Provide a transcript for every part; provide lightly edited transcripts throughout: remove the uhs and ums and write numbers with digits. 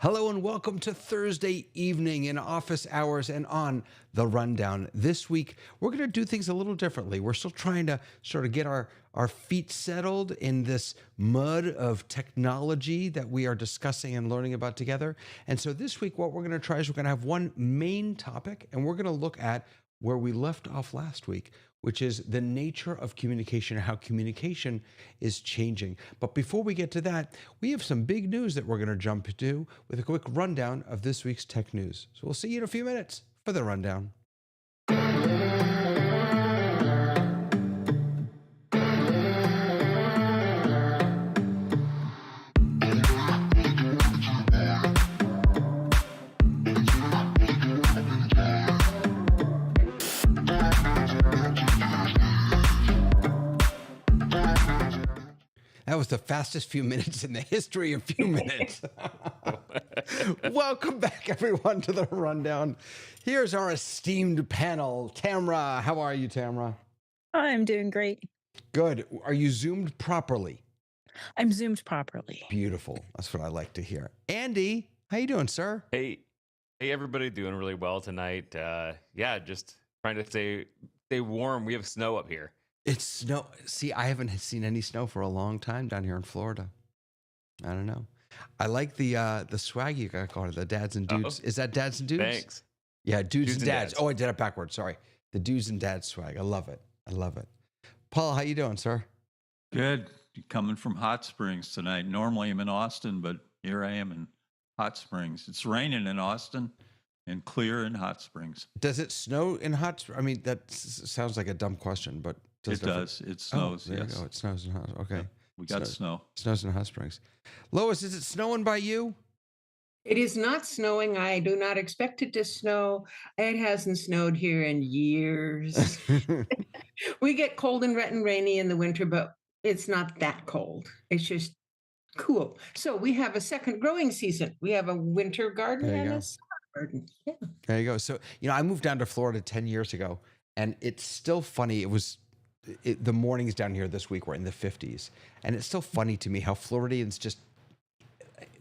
Hello and welcome to Thursday evening in office hours and on the rundown. This week, we're going to do things a little differently. We're still trying to sort of get our feet settled in this mud of technology that we are discussing and learning about together. And so this week, what we're going to try is we're going to have one main topic, and we're going to look at where we left off last week, which is the nature of communication and how communication is changing. But before we get to that, we have some big news that we're going to jump to with a quick rundown of this week's tech news. So we'll see you in a few minutes for the rundown. That was the fastest few minutes in the history of few minutes. Welcome back, everyone, to the rundown. Here's our esteemed panel. Tamra, how are you, Tamra? I'm doing great. Good. Are you zoomed properly? I'm zoomed properly. Beautiful. That's what I like to hear. Andy, how you doing, sir? Hey, everybody, doing really well tonight. Just trying to stay warm. We have snow up here. It's snow. See, I haven't seen any snow for a long time down here in Florida. I don't know. I like the swag you got called the dads and dudes. Is that dads and dudes? Thanks. Yeah, dudes and dads. Oh, I did it backwards. Sorry. The dudes and dads swag. I love it. I love it. Paul, how you doing, sir? Good. Coming from Hot Springs tonight. Normally I'm in Austin, but here I am in Hot Springs. It's raining in Austin and clear in Hot Springs. Does it snow in Hot Springs? I mean, that sounds like a dumb question, but It does. It snows, there yes. you go. It snows in Hot. Okay. Yep, we got snow. Snows in Hot Springs. Lois, is it snowing by you? It is not snowing. I do not expect it to snow. It hasn't snowed here in years. We get cold and wet and rainy in the winter, but it's not that cold. It's just cool. So we have a second growing season. We have a winter garden There you and go. a summer garden. Yeah. There you go. So, I moved down to Florida 10 years ago, and it's still funny. The mornings down here this week were in the 50s, and it's still funny to me how Floridians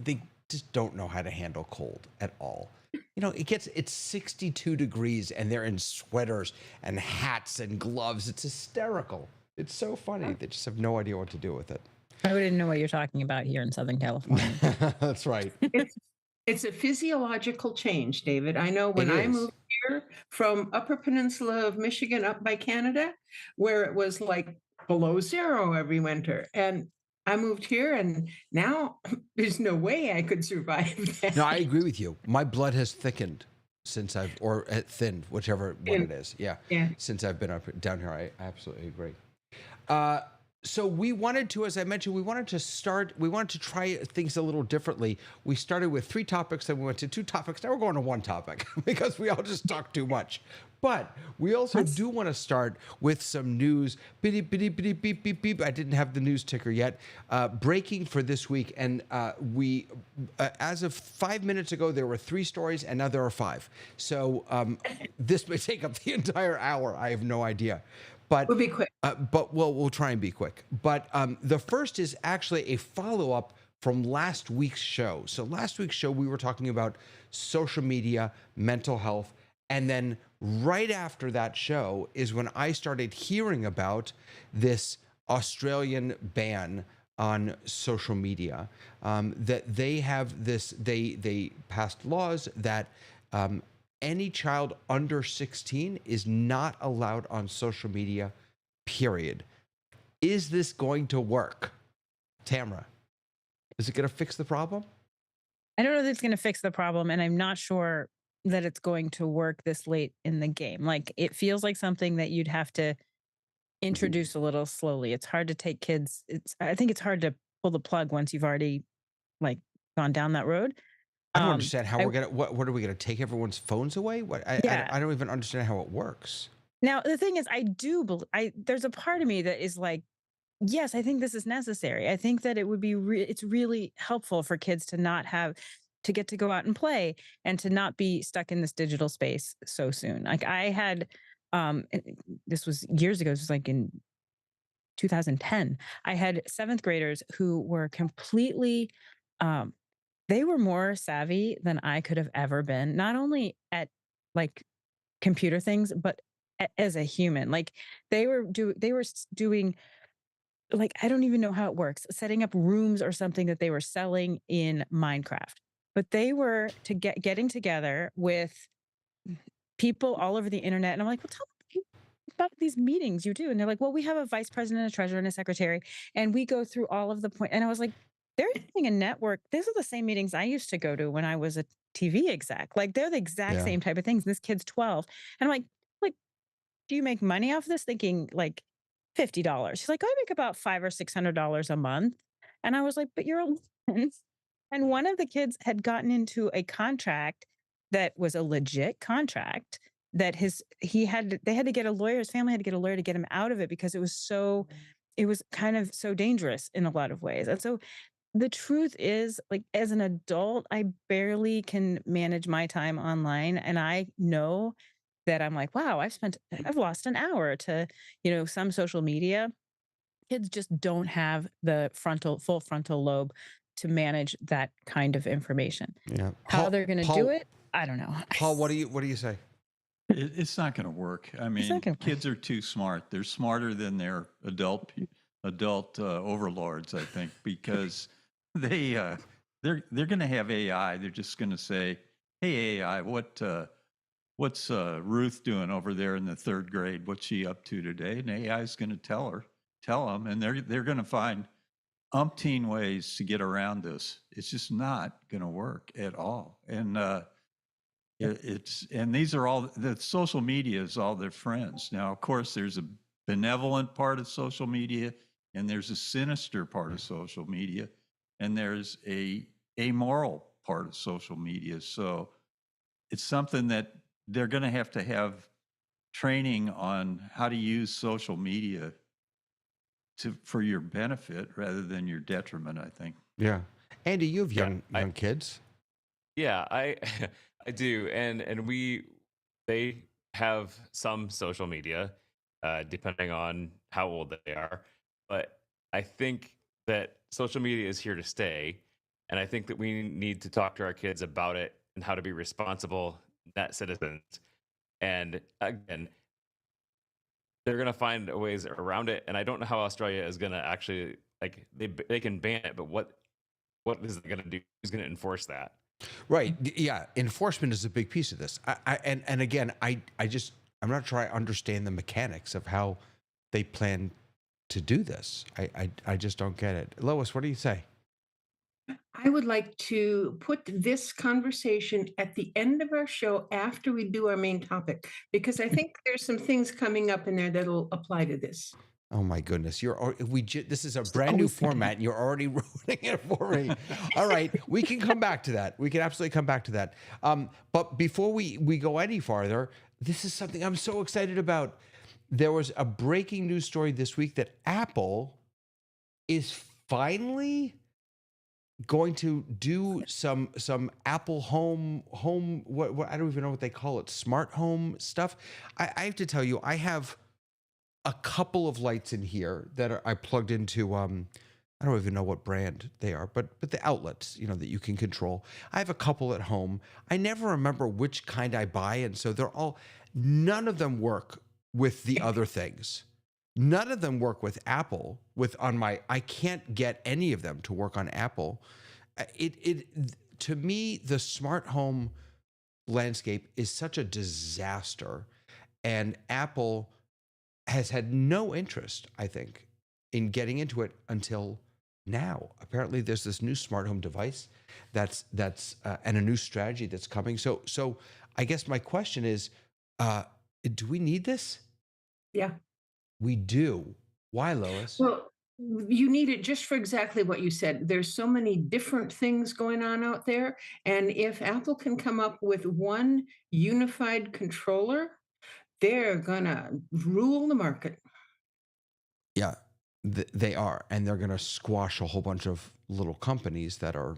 they just don't know how to handle cold at all. It's 62 degrees, and they're in sweaters and hats and gloves. It's hysterical. It's so funny. They just have no idea what to do with it. I wouldn't know what you're talking about here in Southern California. That's right. It's a physiological change, David. I know when It I is. moved here from Upper Peninsula of Michigan up by Canada, where it was like below zero every winter. And I moved here, and now there's no way I could survive that. No, I agree with you. My blood has thickened or thinned, whichever one it is. Yeah. Yeah. Since I've been down here, I absolutely agree. So we wanted to, as I mentioned, we wanted to try things a little differently. We started with 3 topics, then we went to 2 topics. Now we're going to 1 topic because we all just talk too much. But we also do want to start with some news. Beep, beep, beep, beep, beep, beep. I didn't have the news ticker yet. Breaking for this week. And as of 5 minutes ago, there were 3 stories, and now there are 5. So this may take up the entire hour. I have no idea. But We'll be quick. we'll try and be quick. But the first is actually a follow-up from last week's show. So last week's show, we were talking about social media, mental health, and then right after that show is when I started hearing about this Australian ban on social media. That they have this, they passed laws that any child under 16 is not allowed on social media, period. Is this going to work? Tamra, is it going to fix the problem? I don't know that it's going to fix the problem, and I'm not sure that it's going to work this late in the game. Like, it feels like something that you'd have to introduce a little slowly. It's hard to take kids. I think it's hard to pull the plug once you've already gone down that road. I don't understand how we're gonna. What are we gonna take everyone's phones away? I don't even understand how it works. Now, the thing is, there's a part of me that is like, yes, I think this is necessary. I think that it would be, it's really helpful for kids to not have to get to go out and play and to not be stuck in this digital space so soon. Like I had, this was years ago. This was like in 2010. I had 7th graders who were completely they were more savvy than I could have ever been, not only at like computer things, but as a human. Like they were doing, like, I don't even know how it works, setting up rooms or something that they were selling in Minecraft. But they were getting together with people all over the internet. And I'm like, well, tell me about these meetings you do. And they're like, well, we have a vice president, a treasurer, and a secretary. And we go through all of the point. And I was like, they're using a network. These are the same meetings I used to go to when I was a TV exec. Like they're the exact Yeah. same type of things. This kid's 12. And I'm like, do you make money off this? Thinking like $50. She's like, I make about $500 or $600 a month. And I was like, but you're 11. And one of the kids had gotten into a contract that was a legit contract that they had to get a lawyer, his family had to get a lawyer to get him out of it because it was kind of so dangerous in a lot of ways. And so the truth is, like, as an adult, I barely can manage my time online. And I know that I'm like, wow, I've lost an hour to, some social media. Kids just don't have the full frontal lobe to manage that kind of information. Yeah. How they're going to do Paul, it, I don't know. Paul, what do you say? It's not going to work. I It's not mean, gonna work. kids are too smart. They're smarter than their adult overlords, I think, because they're going to have AI. They're just going to say, "Hey AI, what's Ruth doing over there in the third grade? What's she up to today?" And AI is going to tell them, and they're going to find umpteen ways to get around this. It's just not going to work at all. And and these are all the social media is all their friends. Now, of course, there's a benevolent part of social media, and there's a sinister part of social media, and there's a amoral part of social media. So it's something that they're going to have training on how to use social media for your benefit rather than your detriment, I think. Yeah. Andy, you have Yeah, young kids. Yeah, I I do, and they have some social media, depending on how old they are. But I think that social media is here to stay, and I think that we need to talk to our kids about it and how to be responsible net citizens. And again, they're gonna find ways around it, and I don't know how Australia is gonna actually like they can ban it, but what is it gonna do? Who's gonna enforce that? Right. Yeah. Enforcement is a big piece of this. And again, I'm not sure I understand the mechanics of how they plan to do this. I just don't get it. Lois, what do you say? I would like to put this conversation at the end of our show after we do our main topic, because I think there's some things coming up in there that'll apply to this. Oh my goodness, this is a brand new always thinking format, and you're already ruining it for me. All right, we can come back to that. We can absolutely come back to that. But before we go any farther, this is something I'm so excited about. There was a breaking news story this week that Apple is finally going to do some Apple home what I don't even know what they call it, smart home stuff. I have to tell you, I have a couple of lights in here that I plugged into. I don't even know what brand they are, but the outlets, that you can control. I have a couple at home. I never remember which kind I buy, and so none of them work with the other things. None of them work with Apple. I can't get any of them to work on Apple. To me, the smart home landscape is such a disaster, and Apple has had no interest, I think, in getting into it until now. Apparently, there's this new smart home device that's and a new strategy that's coming. So I guess my question is, do we need this? Yeah. We do. Why, Lois? Well, you need it just for exactly what you said. There's so many different things going on out there. And if Apple can come up with one unified controller, they're going to rule the market. Yeah, they are, and they're going to squash a whole bunch of little companies that are,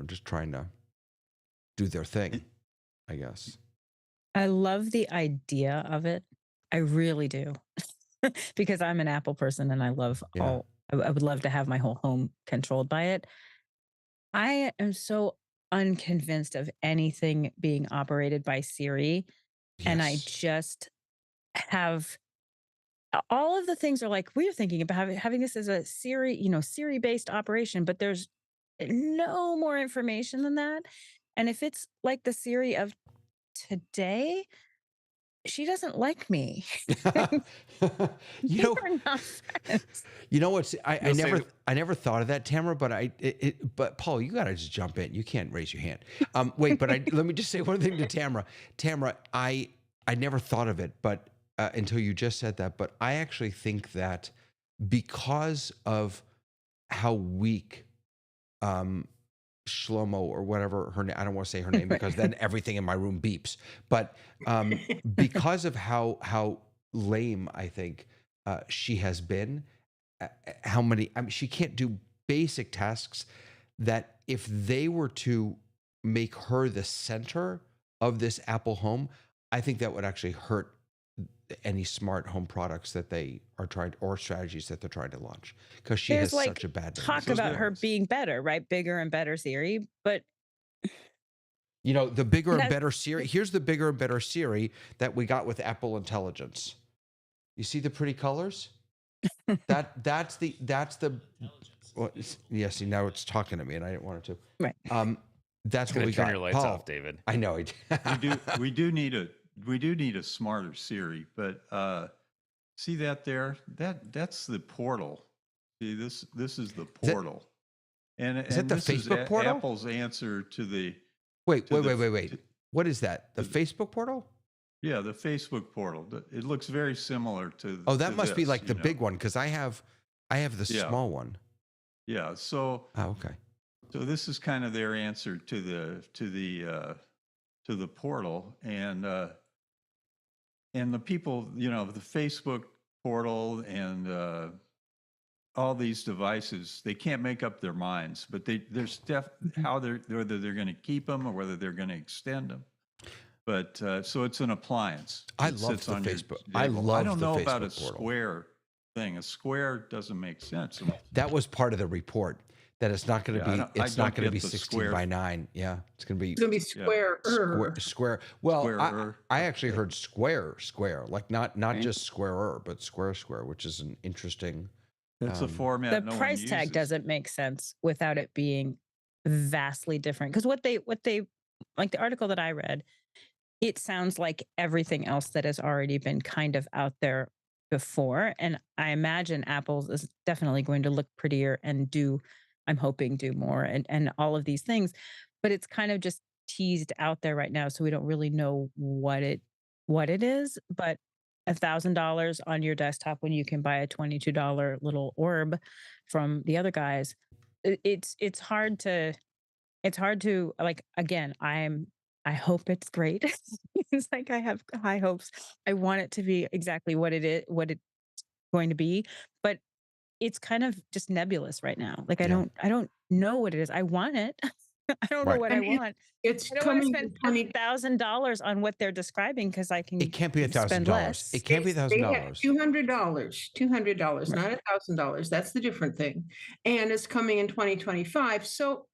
just trying to do their thing, I guess. I love the idea of it. I really do. Because I'm an Apple person and I love Yeah. I would love to have my whole home controlled by it. I am so unconvinced of anything being operated by Siri, and I Yes. just have all of the things are like we're thinking about having this as a Siri, Siri based operation, but there's no more information than that. And if it's like the Siri of today, she doesn't like me. You We know, are not friends. you know what's You'll say, I never thought of that, Tamara, but but Paul, you gotta just jump in. You can't raise your hand. Wait, but let me just say one thing to Tamara. Tamara, I never thought of it, but until you just said that. But I actually think that because of how weak um Shlomo or whatever her name, I don't want to say her name because then everything in my room beeps. But because of how lame I think she has been, how many, I mean, she can't do basic tasks that if they were to make her the center of this Apple home, I think that would actually hurt any smart home products that they are trying or strategies that they're trying to launch because she There's has like such a bad name talk these about her days. being better, right? Bigger and better Siri, but You know, the bigger and that's better Siri. Here's the bigger and better Siri that we got with Apple Intelligence. You see the pretty colors? That's the well, yeah. See, now it's talking to me, and I didn't want it to. right. That's it's what going we to turn got. your lights Paul, off, David. I know. We do need a smarter Siri, but see that there? That's the portal. See this is the Is that, portal, and is that the this is Facebook portal? Apple's answer to the Wait, to wait, the wait, wait, wait. to, What is that? The to Facebook portal? yeah, the Facebook portal. It looks very similar to Oh, that to must be this, like the big one because I have the Yeah, small one. yeah. Oh, okay. So this is kind of their answer to the portal, and the people, the Facebook portal and all these devices, they can't make up their minds, but there's how whether they're going to keep them or whether they're going to extend them. But so it's an appliance. I It love sits the on your Facebook. I table. love don't the know about a Facebook portal. square thing. A square doesn't make sense. That was part of the report that it's not going to Yeah, be. I It's not don't going to get be the 16 square by 9. Yeah, it's going to be It's going to be Yeah. square. square. Well, squarer. I actually heard square, like not Okay. just squarer, but square, which is an interesting. That's a Um, format The no one price tag uses. doesn't make sense without it being vastly different. Because what they like the article that I read, it sounds like everything else that has already been kind of out there before. And I imagine Apple's is definitely going to look prettier and I'm hoping do more and all of these things. But it's kind of just teased out there right now. So we don't really know what it is. But $1,000 on your desktop when you can buy a $22 little orb from the other guys, it's hard to like again, I hope it's great. It's like I have high hopes. I want it to be exactly what it's going to be, but it's kind of just nebulous right now. Like yeah, I don't know what it is. I want it. I don't know right. what I And want. it's I don't want to coming spend in 20. $1,000 on what they're describing because I can It can't be spend $1,000. It less. can't be They have $1,000. $200, Right. not $1,000. That's the different thing. And it's coming in 2025. So,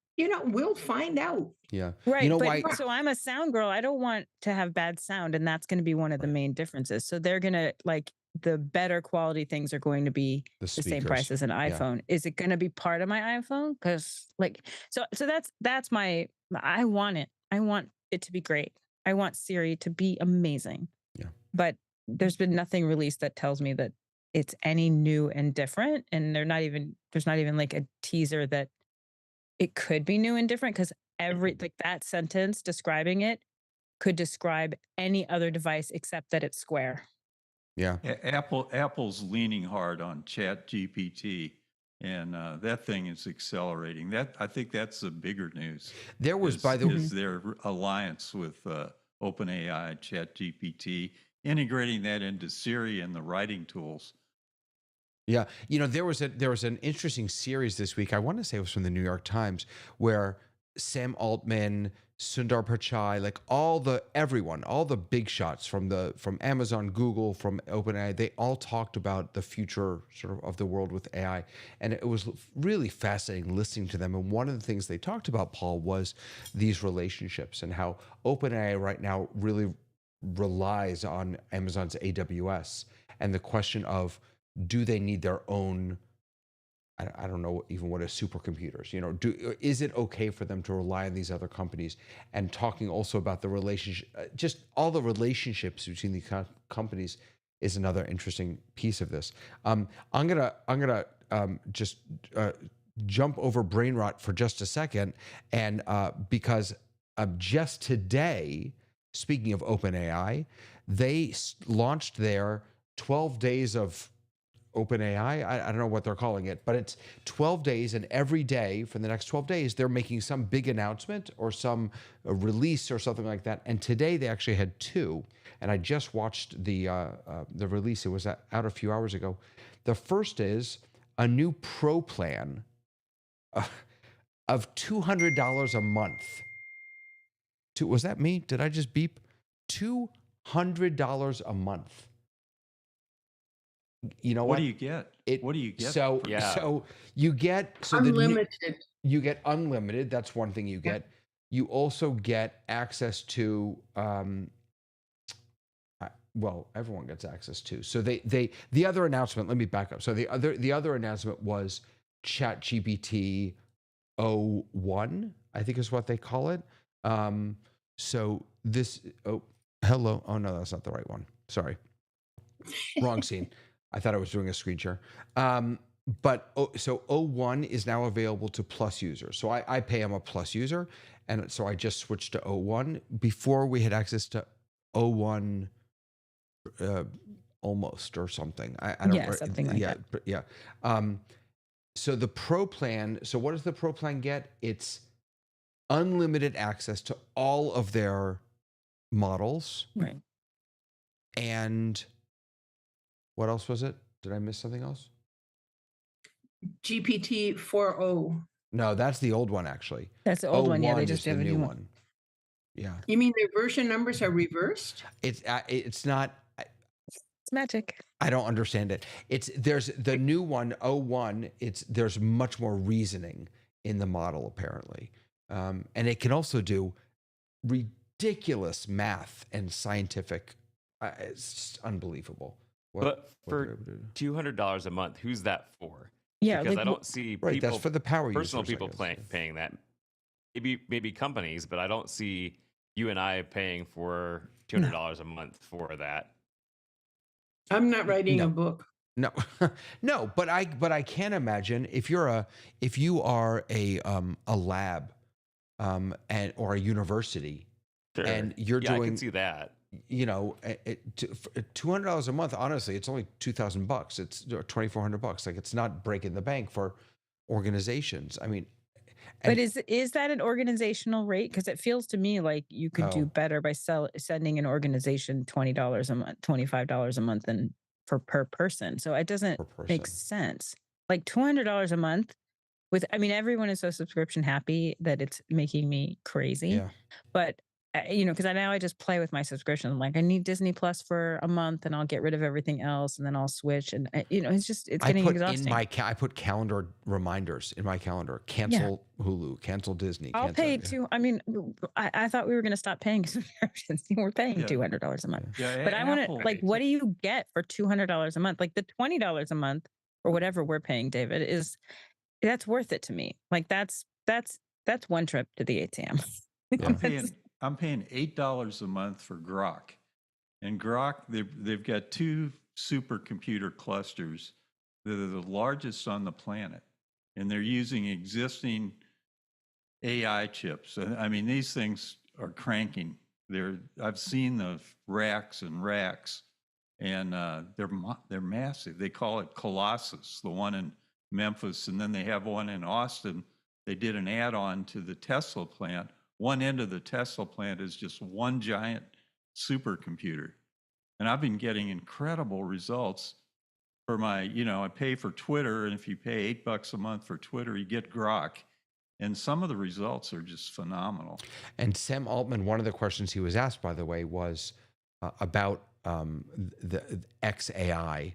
we'll find out. Yeah. You Right, know but why? so I'm a sound girl. I don't want to have bad sound, and that's going to be one of the Right. main differences. So they're going to like the better quality things are going to be The the same price speakers. as an Yeah. iPhone. Is it going to be part of my iPhone? Because like so that's my I want it. I want it to be great. I want Siri to be amazing. Yeah. But there's been nothing released that tells me that it's any new and different, and there's not even like a teaser that it could be new and different because like that sentence describing it could describe any other device except that it's square. Yeah. Apple's leaning hard on Chat GPT, and that thing is accelerating. I think that's the bigger news. There was, by the way, is their alliance with OpenAI, Chat GPT, integrating that into Siri and the writing tools. yeah, there was an interesting series this week. I want to say it was from the New York Times where Sam Altman, Sundar Pichai, like all the big shots from Amazon, Google, from OpenAI, they all talked about the future sort of the world with AI. And it was really fascinating listening to them. And one of the things they talked about, Paul, was these relationships and how OpenAI right now really relies on Amazon's AWS, and the question of, do they need their own, I don't know even what is supercomputers, is it okay for them to rely on these other companies? And talking also about the relationship, just all the relationships between the companies is another interesting piece of this. I'm gonna just jump over brain rot for just a second, and because just today, speaking of OpenAI, they launched their 12 days of OpenAI. I don't know what they're calling it, but it's 12 days, and every day for the next 12 days, they're making some big announcement or some release or something like that. And today they actually had two, and I just watched the release. It was out a few hours ago. The first is a new Pro plan of $200 a month. Was that me? Did I just beep? $200 a month. You know What what? do you get? What do you get? So Yeah. so you get Unlimited. you get unlimited. That's one thing you get. You also get access to well, everyone gets access to. So the other announcement, let me back up. So the other announcement was ChatGPT 01, I think is what they call it. So this, hello. Oh no, that's not the right one. Sorry. Wrong scene. I thought I was doing a screen share. But so 01 is now available to Plus users. So I pay, I'm a Plus user. And so I just switched to 01. Before we had access to 01 almost or something. I don't Yeah, something like that. But yeah. So the Pro plan, so what does the Pro plan get? It's unlimited access to all of their models. Right. And what else was it? Did I miss something else? GPT 4.0. No, that's the old one, actually. That's the old one. Yeah, they 01 just is the have a new new one. one. Yeah. You mean their version numbers are reversed? It's not. It's magic. I don't understand it. There's the new one, 01. There's much more reasoning in the model apparently, and it can also do ridiculous math and scientific. It's just unbelievable. But for $200 a month, who's that for? Yeah, Because like, I don't see Right, people, that's for the power personal users, I people guess. paying that. Maybe companies, but I don't see you and I paying for $200 a month for that. I'm not writing No. a book. No, no, but I can imagine if you are a lab, and or a university, Sure. and you're I can doing, see that. $200 a month. Honestly, it's only $2,000. It's $2,400. Like, it's not breaking the bank for organizations. I mean, but is that an organizational rate? Because it feels to me like you could do better by sending an organization $20 a month, $25 a month, than per person. So it doesn't make sense. Like $200 a month everyone is so subscription happy that it's making me crazy. Yeah. But because I just play with my subscription. I'm like, I need Disney Plus for a month, and I'll get rid of everything else, and then I'll switch. And it's getting exhausting. I put calendar reminders in my calendar. Cancel Hulu, cancel Disney. I'll pay I thought we were going to stop paying subscriptions. We're paying $200 a month. Yeah, But I want to, what do you get for $200 a month? Like the $20 a month or whatever we're paying, David, that's worth it to me. Like that's one trip to the ATM. I'm paying $8 a month for Grok, and Grok they've got two supercomputer clusters that are the largest on the planet, and they're using existing AI chips. I mean, these things are cranking. I've seen the racks and racks, and they're massive. They call it Colossus, the one in Memphis, and then they have one in Austin. They did an add-on to the Tesla plant. One end of the Tesla plant is just one giant supercomputer. And I've been getting incredible results for my, I pay for Twitter, and if you pay $8 a month for Twitter, you get Grok. And some of the results are just phenomenal. And Sam Altman, one of the questions he was asked, by the way, was about the XAI,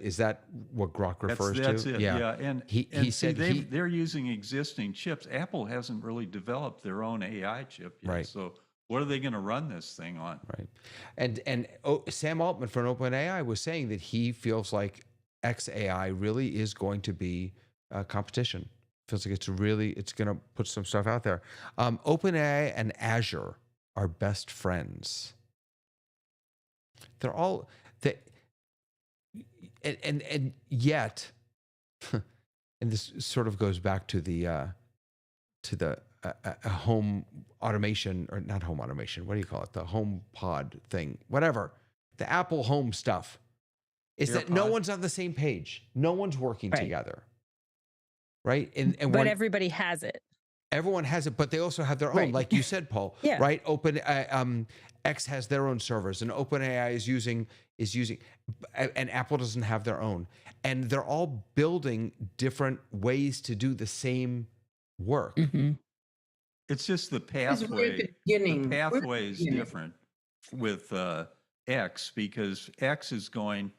is that what Grok refers That's to? it. Yeah. And he see, said they're using existing chips. Apple hasn't really developed their own AI chip yet. Right. So what are they going to run this thing on? right, and Sam Altman from OpenAI was saying that he feels like XAI really is going to be competition. Feels like it's going to put some stuff out there. OpenAI and Azure are best friends. They're all that, and yet, and this sort of goes back to the home automation, or not home automation. What do you call it? The home pod thing, whatever. The Apple Home stuff is that no AirPod? one's on the same page. No one's working Right. together. Right. And But when everybody has it. everyone has it, but they also have their own, Right. like you said, Paul. Yeah. Right. X has their own servers, and OpenAI is using, and Apple doesn't have their own, and they're all building different ways to do the same work. Mm-hmm. It's just the It's we're at pathway. the beginning. The We're at pathway the is beginning. different with X, because X is going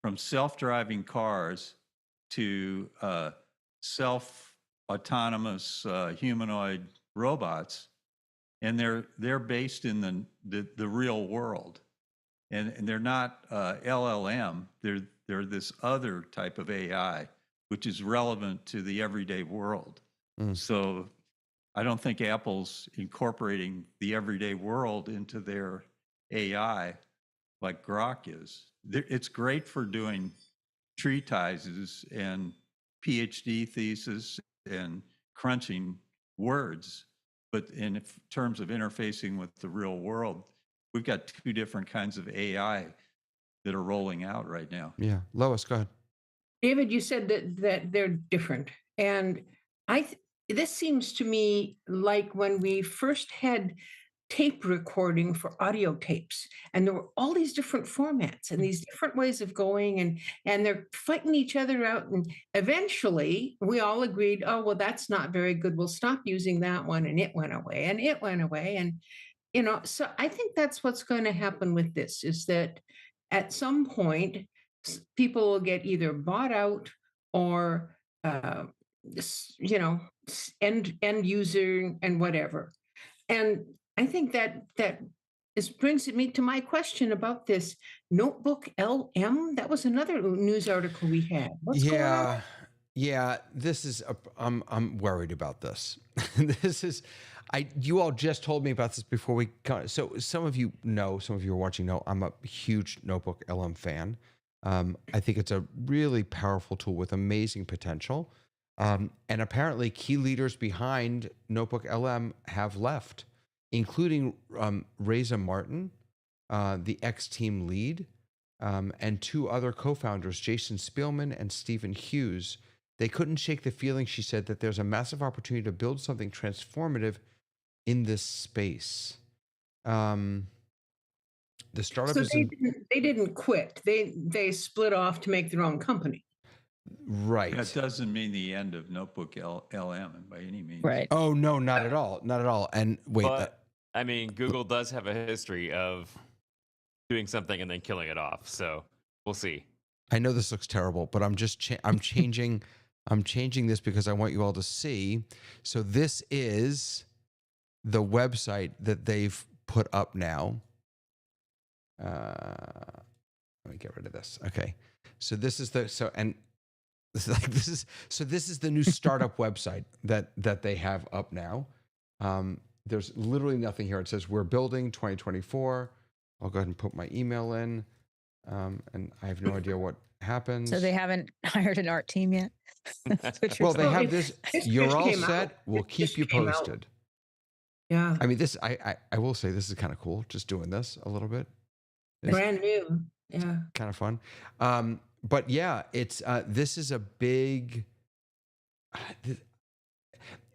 from self-driving cars to self-autonomous humanoid robots, and they're based in the real world, and they're not LLM. They're this other type of AI, which is relevant to the everyday world. Mm. So I don't think Apple's incorporating the everyday world into their AI like Grok is. It's great for doing treatises and PhD thesis and crunching words, but in terms of interfacing with the real world, we've got two different kinds of AI that are rolling out right now. Yeah. Lois, go ahead. David, you said that they're different, and this seems to me like when we first had tape recording for audio tapes, and there were all these different formats and these different ways of going, and they're fighting each other out, and eventually we all agreed, oh well, that's not very good, we'll stop using that one, and it went away, and so I think that's what's going to happen with this, is that at some point people will get either bought out or end user and whatever. And I think that brings me to my question about this notebook LM. That was another news article we had. What's going on? Yeah, this is I'm worried about this. This is you all just told me about this before we so some of you are watching know I'm a huge Notebook LM fan. I think it's a really powerful tool with amazing potential. And apparently key leaders behind Notebook LM have left, including Reza Martin, the X-Team lead, and two other co-founders, Jason Spielman and Stephen Hughes. They couldn't shake the feeling, she said, that there's a massive opportunity to build something transformative in this space. The startup So is they didn't quit. They split off to make their own company. right. That doesn't mean the end of Notebook LM by any means. Right. Oh no, not at all, not at all. And wait, But I mean, Google does have a history of doing something and then killing it off. So we'll see. I know this looks terrible, but I'm just I'm changing. I'm changing this because I want you all to see. So this is the website that they've put up now. Let me get rid of this. Okay. So this is the this is the new startup website that they have up now. There's literally nothing here. It says we're building 2024. I'll go ahead and put my email in. And I have no idea what happens. So they haven't hired an art team yet? That's what you're Well, they saying. have this. This You're just all came set. out. We'll This keep just you came out. posted. Yeah, I mean, this. I will say this is kind of cool. Just doing this a little bit. It's brand new. Yeah. kind of fun. But yeah, it's this is a big.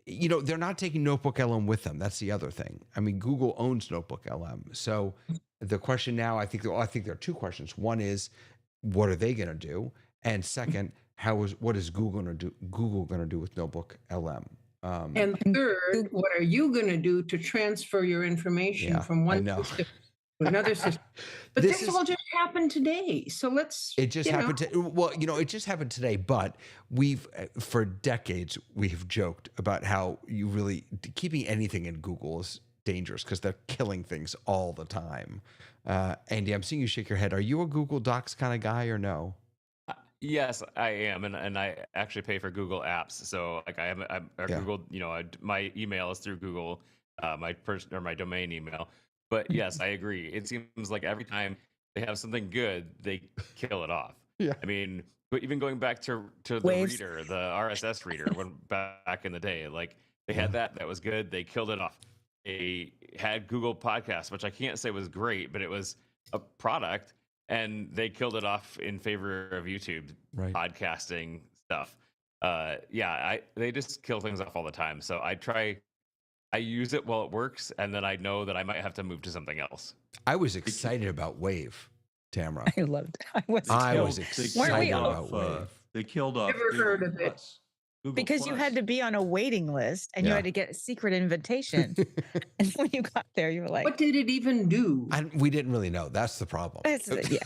They're not taking Notebook LM with them. That's the other thing. I mean, Google owns Notebook LM. So the question now, I think there are two questions. One is, what are they going to do? And second, what is Google going to do? Google going to do with Notebook LM? And And third, Google- what are you going to do to transfer your information Yeah, from I one know. system to another system? But This this is all just happened today. So let's, it just you know, happened to well, it just happened today, but we've for decades we've joked about how you really keeping anything in Google is dangerous because they're killing things all the time. Andy, I'm seeing you shake your head. Are you a Google Docs kind of guy or no? Yes, I am, and I actually pay for Google Apps. So like I'm a Yeah. Google, my email is through Google, my person or my domain email. But yes, I agree. It seems like every time they have something good, they kill it off. Yeah. I mean, but even going back to the Waves. reader, the RSS reader, when back in the day, like they had that was good. They killed it off. They had Google Podcasts, which I can't say was great, but it was a product, and they killed it off in favor of YouTube Right. podcasting stuff. They just kill things off all the time. So I use it while it works, and then I know that I might have to move to something else. I was excited about Wave, Tamara. I loved it. I was They excited we all- about Wave. They killed off Never heard of it. Google because you had Plus. to be on a waiting list and you Yeah. had to get a secret invitation. And when you got there, you were like, what did it even do? We didn't really know. That's the problem. yeah.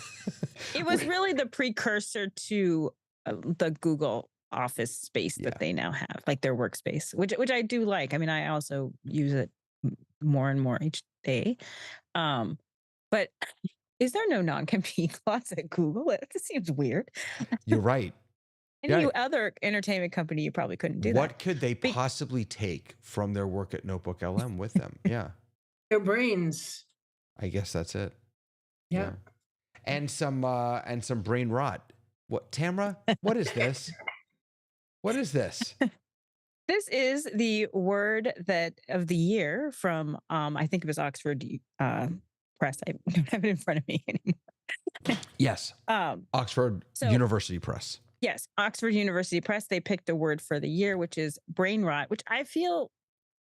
It was really the precursor to the Google Office space Yeah. that they now have, like their workspace, which I do like. I mean, I also use it more and more each day. But is there no non-compete clause at Google? It seems weird. You're right. Any Yeah. other entertainment company, you probably couldn't do What that. could they possibly take from their work at Notebook LM with them? Yeah, Their brains. I guess that's it. Yeah. And some brain rot. What, Tamara? What is this? What is this? This is the word of the year from I think it was Oxford Press. I don't have it in front of me anymore. Yes, Oxford University Press. Yes, Oxford University Press. They picked a word for the year, which is brain rot, which I feel,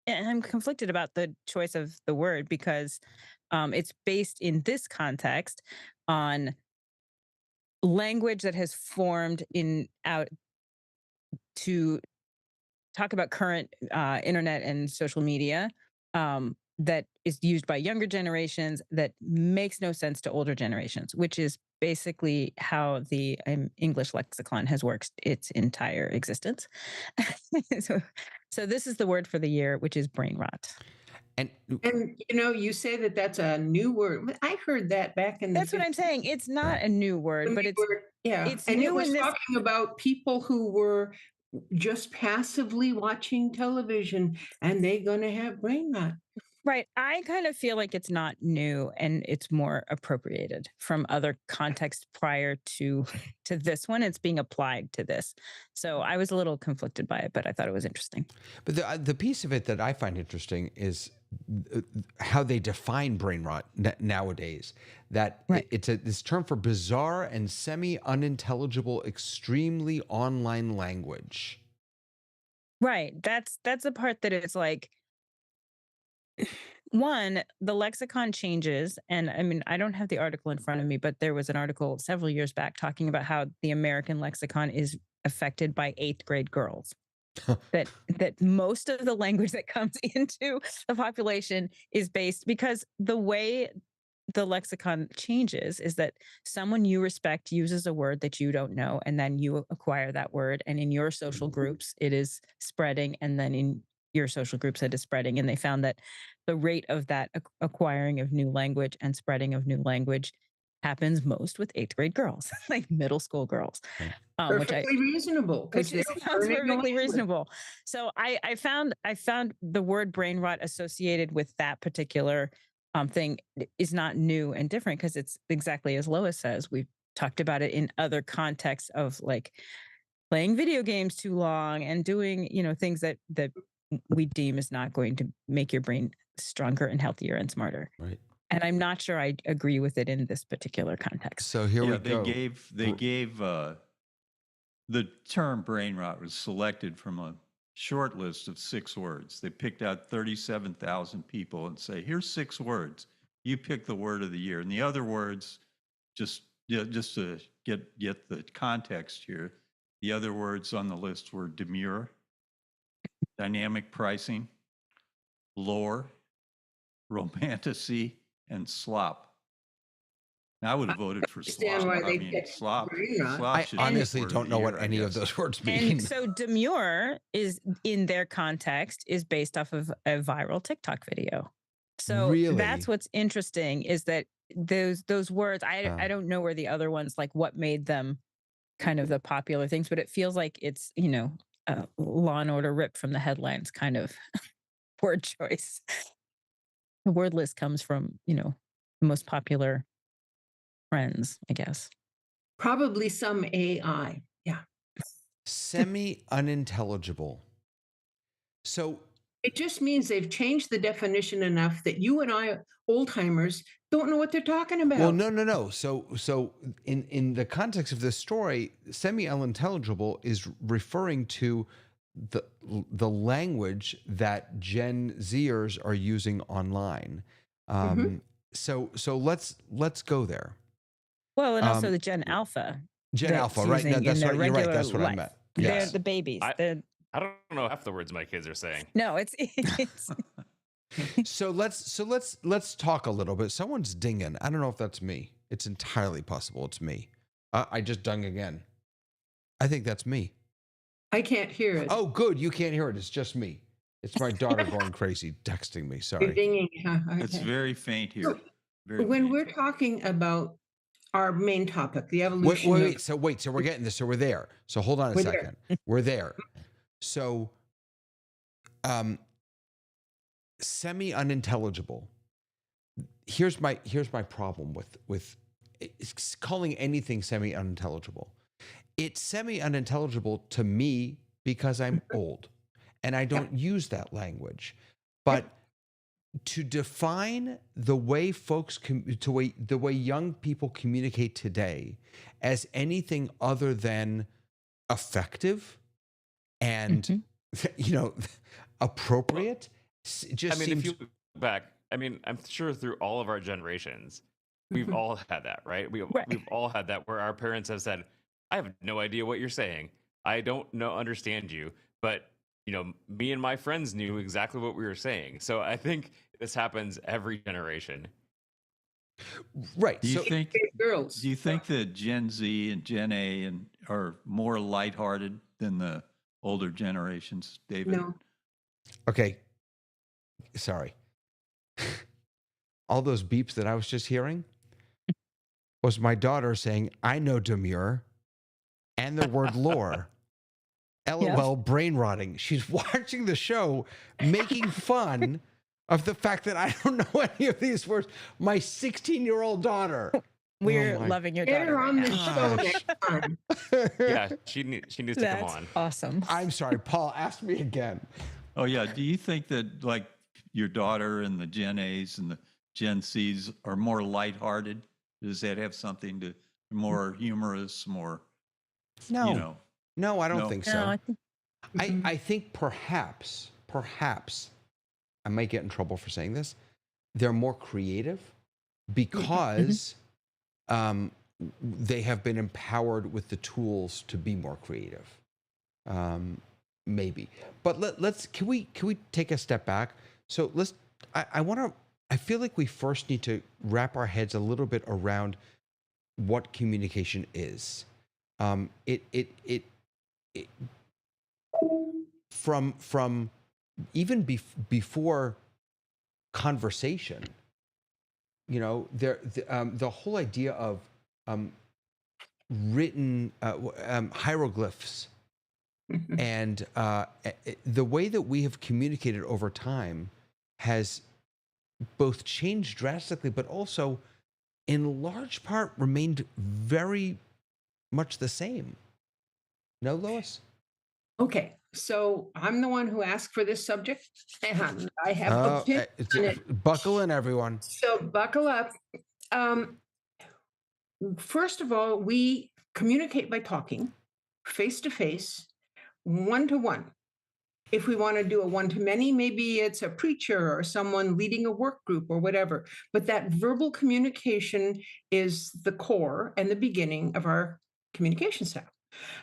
and I'm conflicted about the choice of the word because it's based in this context on language that has formed out to talk about current internet and social media that is used by younger generations that makes no sense to older generations, which is basically how the English lexicon has worked its entire existence. so this is the word for the year, which is brain rot. And you say that that's a new word. I heard that back in the That's what I'm saying. It's not a new word, but it's and new it was in this. talking about people who were just passively watching television and they're going to have brain rot. Right. I kind of feel like it's not new and it's more appropriated from other contexts prior to this one. It's being applied to this. So I was a little conflicted by it, but I thought it was interesting. But the piece of it that I find interesting is how they define brain rot nowadays. That it's this term for bizarre and semi-unintelligible, extremely online language. Right. That's the part that it's like, one, the lexicon changes. And I mean, I don't have the article in front of me, but there was an article several years back talking about how the American lexicon is affected by 8th grade girls. that most of the language that comes into the population is based because the way the lexicon changes is that someone you respect uses a word that you don't know, and then you acquire that word. And in your social groups, it is spreading. And then in your social groups, it is spreading. And they found that the rate of that acquiring of new language and spreading of new language happens most with 8th grade girls, like middle school girls. Perfectly reasonable. Which sounds perfectly reasonable. So I found the word brain rot associated with that particular thing is not new and different because it's exactly as Lois says. We've talked about it in other contexts of like playing video games too long and doing, things that we deem is not going to make your brain stronger and healthier and smarter. Right. And I'm not sure I agree with it in this particular context. So here we go. They gave the term brain rot was selected from a short list of 6 words. They picked out 37,000 people and say, here's 6 words. You pick the word of the year. And the other words, just to get the context here, The other words on the list were demure, dynamic pricing, lore, romantasy, and slop. Now, I would have voted for Understand slop. why I they mean, get slop. brain rot. Slop I should be honestly word of don't the know what year, I any of guess. those words And mean. so demure is in their context is based off of a viral TikTok video. So Really? that's what's interesting is that those words, I Oh. don't know where the other ones, like what made them kind of the popular things, but it feels like it's, Law and Order ripped from the headlines kind of word choice. The word list comes from, the most popular friends, I guess. Probably some AI. Yeah. Semi-unintelligible. So It just means they've changed the definition enough that you and I, old timers, don't know what they're talking about. well, no. So in the context of this story, semi-unintelligible is referring to the language that Gen Zers are using online. So let's go there. Well, and also Um, the Gen Alpha. Gen that's Alpha, right? No, using that's in their right. You're right. regular That's what I life. meant. They're Yes. the babies. I don't know half the words my kids are saying. No, it's So let's talk a little bit. Someone's dinging. I don't know if that's me. It's entirely possible it's me. I just dung again. I think that's me. I can't hear it. Oh, good. You can't hear it. It's just me. It's my daughter going crazy, texting me. You're Sorry. dinging. Huh? It's Okay. very faint here. Very When faint. we're talking about our main topic, the Wait, evolution wait, of wait. So we're getting this. So we're there. So hold on a We're there. second. We're there. So, semi-unintelligible. Here's my problem with calling anything semi-unintelligible. It's semi-unintelligible to me because I'm old and I don't use that language. But to define the way the way young people communicate today as anything other than effective and appropriate, just If seems. you look back, I'm sure through all of our generations, we've all had that, right? We've all had that where our parents have said, I have no idea what you're saying. I don't understand you. But, me and my friends knew exactly what we were saying. So I think this happens every generation. Right. Do you So think girls. Do you think that Gen Z and Gen A are more lighthearted than the older generations, David? No. okay. Sorry. All those beeps that I was just hearing was my daughter saying, I know demure and the word lore. LOL, brain rotting. She's watching the show, making fun of the fact that I don't know any of these words. My 16-year-old daughter. We're Oh my loving your Get daughter her on right the now. show gosh. next time. Yeah, she needs to come That's on. awesome. I'm sorry, Paul, ask me again. Oh yeah. Do you think that like your daughter and the Gen A's and the Gen C's are more lighthearted? Does that have something to more humorous, more No, no, I don't No. think No, so. I think I think perhaps I might get in trouble for saying this. They're more creative because they have been empowered with the tools to be more creative. Maybe, but can we take a step back? So I feel like we first need to wrap our heads a little bit around what communication is. From even before conversation, the whole idea of written hieroglyphs and the way that we have communicated over time has both changed drastically, but also in large part remained very much the same. No, Lois? Okay, so I'm the one who asked for this subject, and I have opinions on it. Buckle in, everyone. So buckle up. First of all, we communicate by talking, face to face, one to one. If we want to do a one to many, maybe it's a preacher or someone leading a work group or whatever. But that verbal communication is the core and the beginning of our communication style.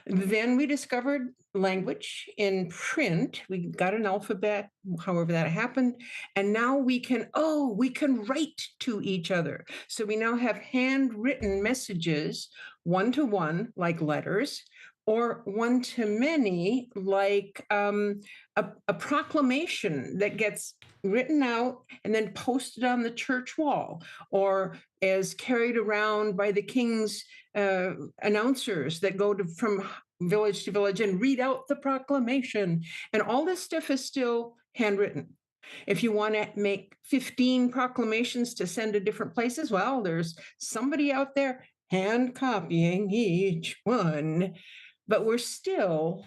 Then we discovered language in print. We got an alphabet, however that happened. And now we can write to each other. So we now have handwritten messages, one to one, like letters, or one to many, like a proclamation that gets written out and then posted on the church wall, or is carried around by the king's announcers that go from village to village and read out the proclamation. And all this stuff is still handwritten. If you want to make 15 proclamations to send to different places, well, there's somebody out there hand copying each one. But we're still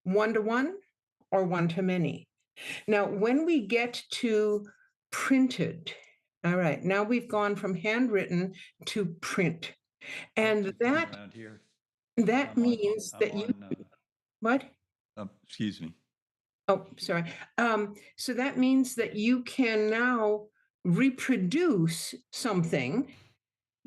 one to one or one to many. Now, when we get to printed, all right, now we've gone from handwritten to print. And that around here. that I'm on, means that I'm you on, what? excuse me. Oh, sorry. So that means that you can now reproduce something.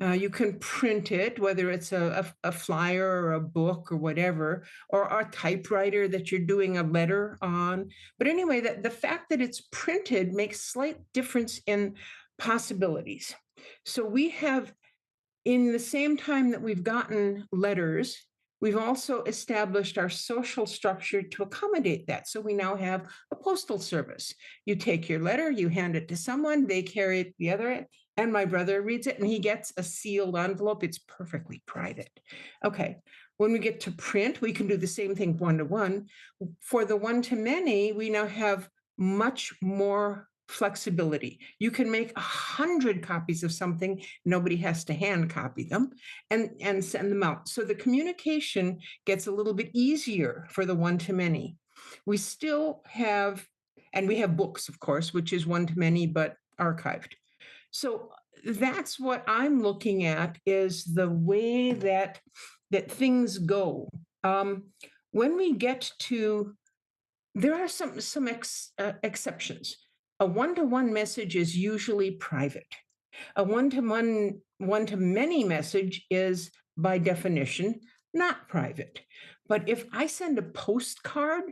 You can print it, whether it's a flyer or a book or whatever, or a typewriter that you're doing a letter on. But anyway, the fact that it's printed makes slight difference in possibilities. So we have, in the same time that we've gotten letters, we've also established our social structure to accommodate that. So we now have a postal service. You take your letter, you hand it to someone, they carry it the other end, and my brother reads it and he gets a sealed envelope. It's perfectly private. Okay. When we get to print, we can do the same thing one to one. For the one to many, we now have much more flexibility. You can make 100 copies of something. Nobody has to hand copy them and send them out. So the communication gets a little bit easier for the one to many. We still have, and we have books, of course, which is one to many, but archived. So that's what I'm looking at, is the way that things go. When we get to, there are some exceptions. A one-to-one message is usually private. A one to many message is by definition not private. But if I send a postcard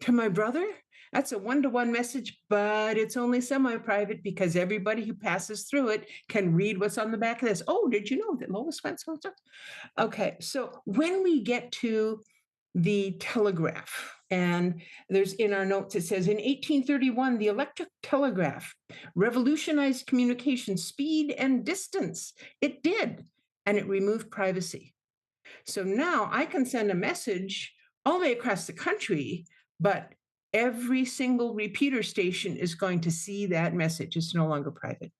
to my brother, that's a one-to-one message, but it's only semi-private because everybody who passes through it can read what's on the back of this. Oh, did you know that Lois went so and so? Okay, so when we get to the telegraph, and there's in our notes, it says in 1831, the electric telegraph revolutionized communication speed and distance. It did, and it removed privacy. So now I can send a message all the way across the country, but every single repeater station is going to see that message. It's no longer private.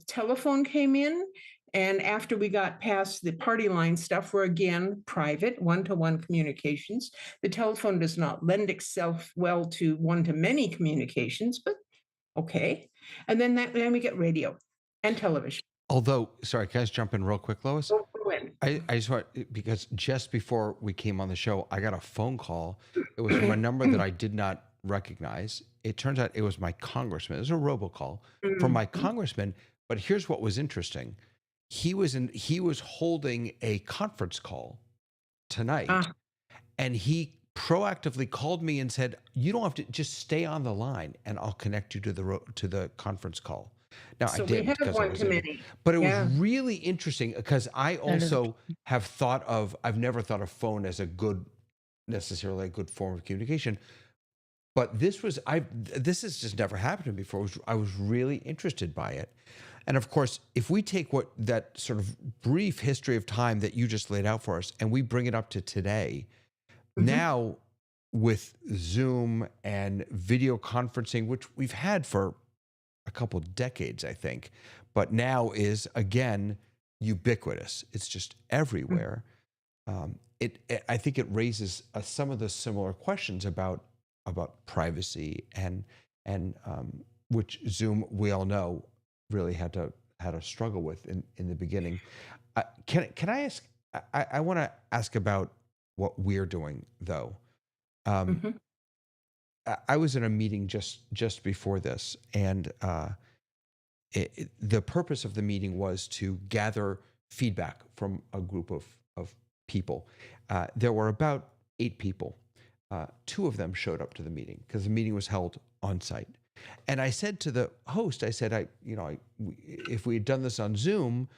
Telephone came in, and after we got past the party line stuff, we're again private, one-to-one communications. The telephone does not lend itself well to one-to-many communications, but okay. And then we get radio and television. Although, sorry, can I just jump in real quick, Lois? When? I just want, because just before we came on the show, I got a phone call. It was from a number that I did not recognize. It turns out it was my congressman. It was a robocall from my congressman. But here's what was interesting. He was holding a conference call tonight, and he proactively called me and said, "You don't have to, just stay on the line, and I'll connect you to the conference call." Now, So I we did have because I one was to in, many. but it Yeah. was really interesting because I also have thought of, I've never thought of phone as necessarily a good form of communication, but this has just never happened to me before. I was really interested by it. And of course, if we take that sort of brief history of time that you just laid out for us and we bring it up to today, now with Zoom and video conferencing, which we've had for a couple decades, I think, but now is again ubiquitous. It's just everywhere. I think it raises some of the similar questions about privacy and which Zoom, we all know, really had to struggle with in the beginning. Can I ask? I want to ask about what we're doing though. I was in a meeting just before this, and the purpose of the meeting was to gather feedback from a group of people. There were about 8 people. 2 of them showed up to the meeting because the meeting was held on site. And I said to the host, I said, if we had done this on Zoom,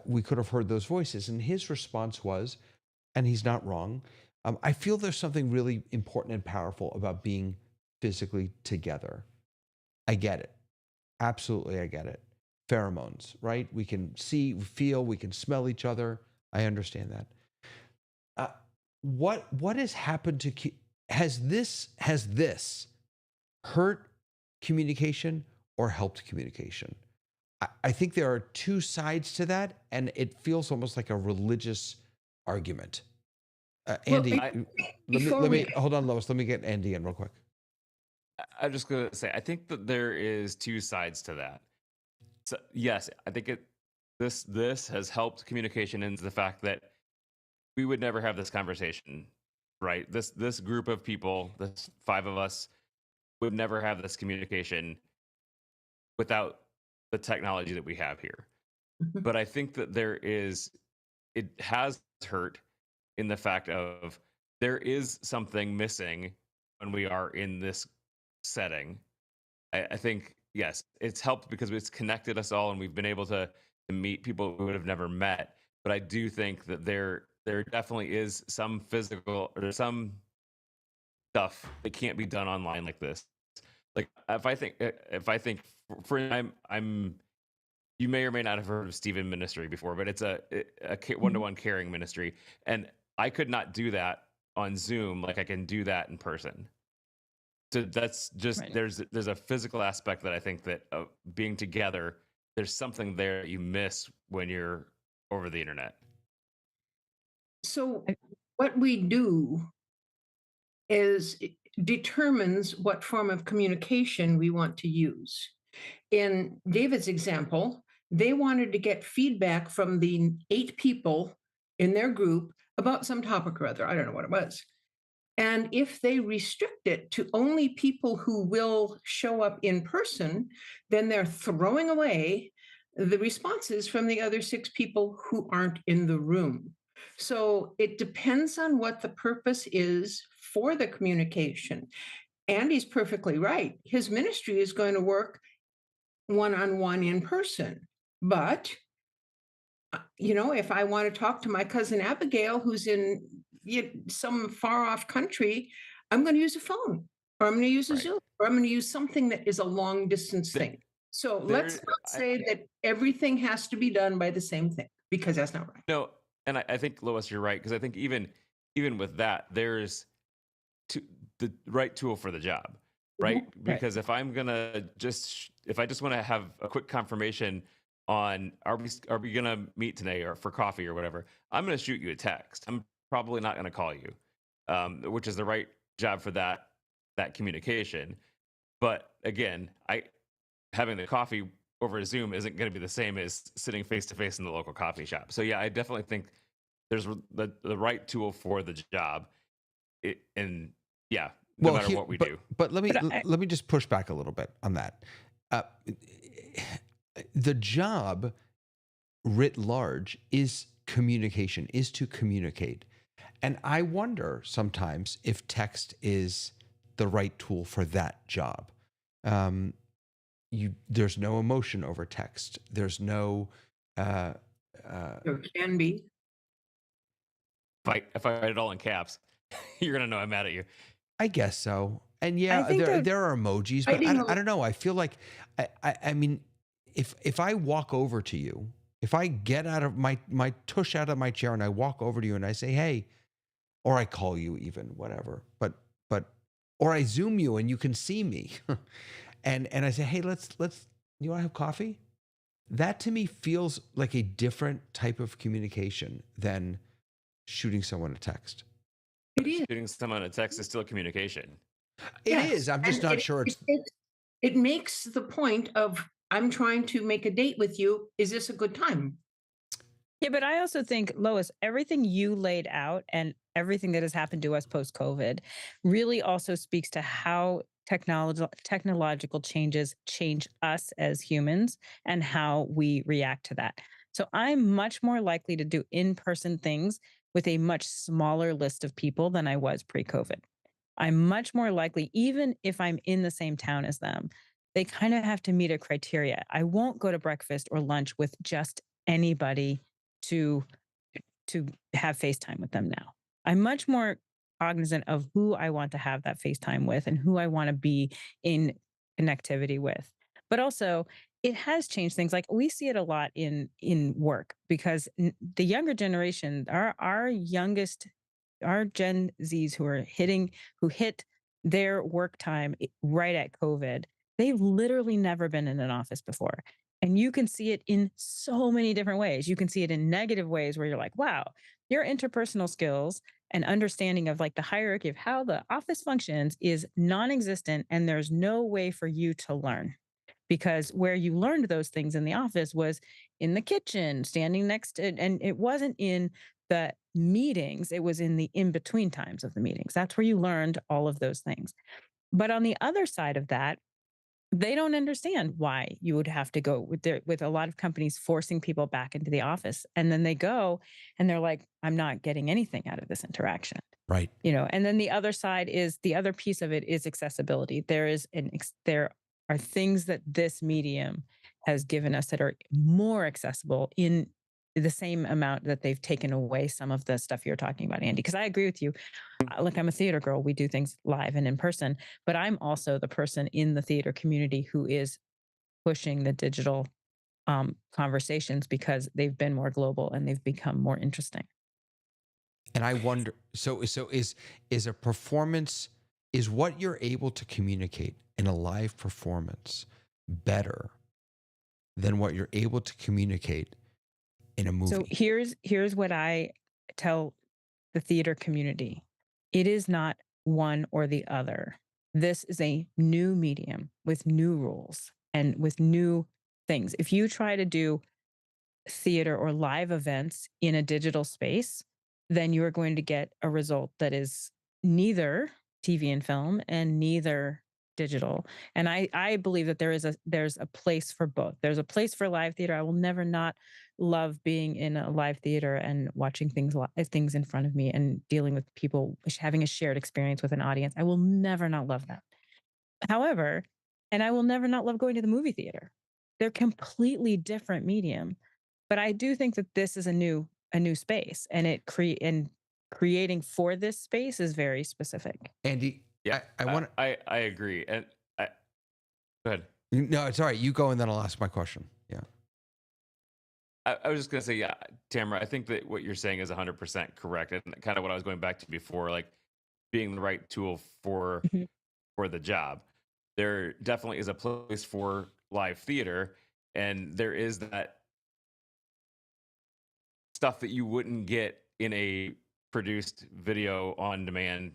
we could have heard those voices. And his response was, and he's not wrong, I feel there's something really important and powerful about being physically together. I get it. Absolutely, I get it. Pheromones, right? We can see, feel, we can smell each other. I understand that. What has happened to has this hurt communication or helped communication? I think there are 2 sides to that, and it feels almost like a religious argument. Andy, let me hold on, Lois. Let me get Andy in real quick. I'm just going to say, I think that there is 2 sides to that. So yes, I think this has helped communication into the fact that we would never have this conversation, right? This group of people, this 5 of us, would never have this communication without the technology that we have here. But I think that it has hurt in the fact of there is something missing when we are in this setting. I think, yes, it's helped because it's connected us all and we've been able to meet people we would have never met. But I do think that there definitely is some physical or some stuff that can't be done online like this. Like if I think for I'm you may or may not have heard of Stephen Ministry before, but it's a one-to-one caring ministry, and I could not do that on Zoom like I can do that in person. So that's just Right. there's a physical aspect that I think that being together, there's something there that you miss when you're over the internet. So what we do is it determines what form of communication we want to use. In David's example, they wanted to get feedback from the 8 people in their group about some topic or other. I don't know what it was. And if they restrict it to only people who will show up in person, then they're throwing away the responses from the other 6 people who aren't in the room. So it depends on what the purpose is for the communication. Andy's perfectly right. His ministry is going to work one-on-one in person. But if I want to talk to my cousin Abigail, who's in some far off country, I'm going to use a phone, or I'm going to use a Right. Zoom, or I'm going to use something that is a long distance There- thing. So let's not say that everything has to be done by the same thing, because that's not right. No, and I think Lois, you're right, because I think even with that, there's the right tool for the job, right? Because if I'm gonna if I just want to have a quick confirmation on are we gonna meet today or for coffee or whatever, I'm gonna shoot you a text. I'm probably not gonna call you, which is the right job for that communication. But again, having the coffee over Zoom isn't going to be the same as sitting face to face in the local coffee shop. So yeah, I definitely think there's the right tool for the job. No matter what we do. But let me just push back a little bit on that. The job writ large is communication, is to communicate. And I wonder sometimes if text is the right tool for that job. There's no emotion over text. There's no There can be. If I write it all in caps, you're gonna know I'm mad at you. I guess so. And yeah, think there are emojis, but I don't know. I feel like I mean, if I walk over to you, if I get out of my tush out of my chair and I walk over to you and I say, hey, or I call you even, whatever, but or I Zoom you and you can see me. and I say, hey, let's you want to have coffee? That to me feels like a different type of communication than shooting someone a text. It is. Shooting someone a text is still communication. It is. I'm just not sure it makes the point of I'm trying to make a date with you. Is this a good time? Yeah, but I also think, Lois, everything you laid out and everything that has happened to us post-COVID really also speaks to how technological changes change us as humans and how we react to that. So I'm much more likely to do in-person things with a much smaller list of people than I was pre-COVID. I'm much more likely, even if I'm in the same town as them, they kind of have to meet a criteria. I won't go to breakfast or lunch with just anybody to to have FaceTime with them now. I'm much more cognizant of who I want to have that FaceTime with and who I want to be in connectivity with. But also, it has changed things. Like we see it a lot in work because the younger generation, our youngest, our Gen Zs who hit their work time right at COVID, they've literally never been in an office before. And you can see it in so many different ways. You can see it in negative ways where you're like, wow, your interpersonal skills and understanding of like the hierarchy of how the office functions is non-existent and there's no way for you to learn, because where you learned those things in the office was in the kitchen standing next to, and it wasn't in the meetings, it was in the in between times of the meetings. That's where you learned all of those things. But on the other side of that, they don't understand why you would have to go with a lot of companies forcing people back into the office, and then they go and they're like, I'm not getting anything out of this interaction. Right. And then the other side is, the other piece of it is accessibility. There are things that this medium has given us that are more accessible in the same amount that they've taken away some of the stuff you're talking about, Andy. Because I agree with you. Like, I'm a theater girl. We do things live and in person, but I'm also the person in the theater community who is pushing the digital conversations because they've been more global and they've become more interesting. And I wonder, so is a performance, is what you're able to communicate in a live performance better than what you're able to communicate in a movie? So here's what I tell the theater community. It is not one or the other. This is a new medium with new rules and with new things. If you try to do theater or live events in a digital space, then you are going to get a result that is neither TV and film and neither digital. And I believe that there's a place for both. There's a place for live theater. I will never not love being in a live theater and watching things in front of me and dealing with people, having a shared experience with an audience. I will never not love that. However, and I will never not love going to the movie theater. They're completely different medium. But I do think that this is a new space, and creating for this space is very specific. Andy, Yeah, I want to. I agree. And go ahead. No, it's all right. You go, and then I'll ask my question. Yeah. I was just gonna say, yeah, Tamara, I think that what you're saying is 100% correct, and kind of what I was going back to before, like being the right tool for Mhm. the job. There definitely is a place for live theater, and there is that stuff that you wouldn't get in a produced video on demand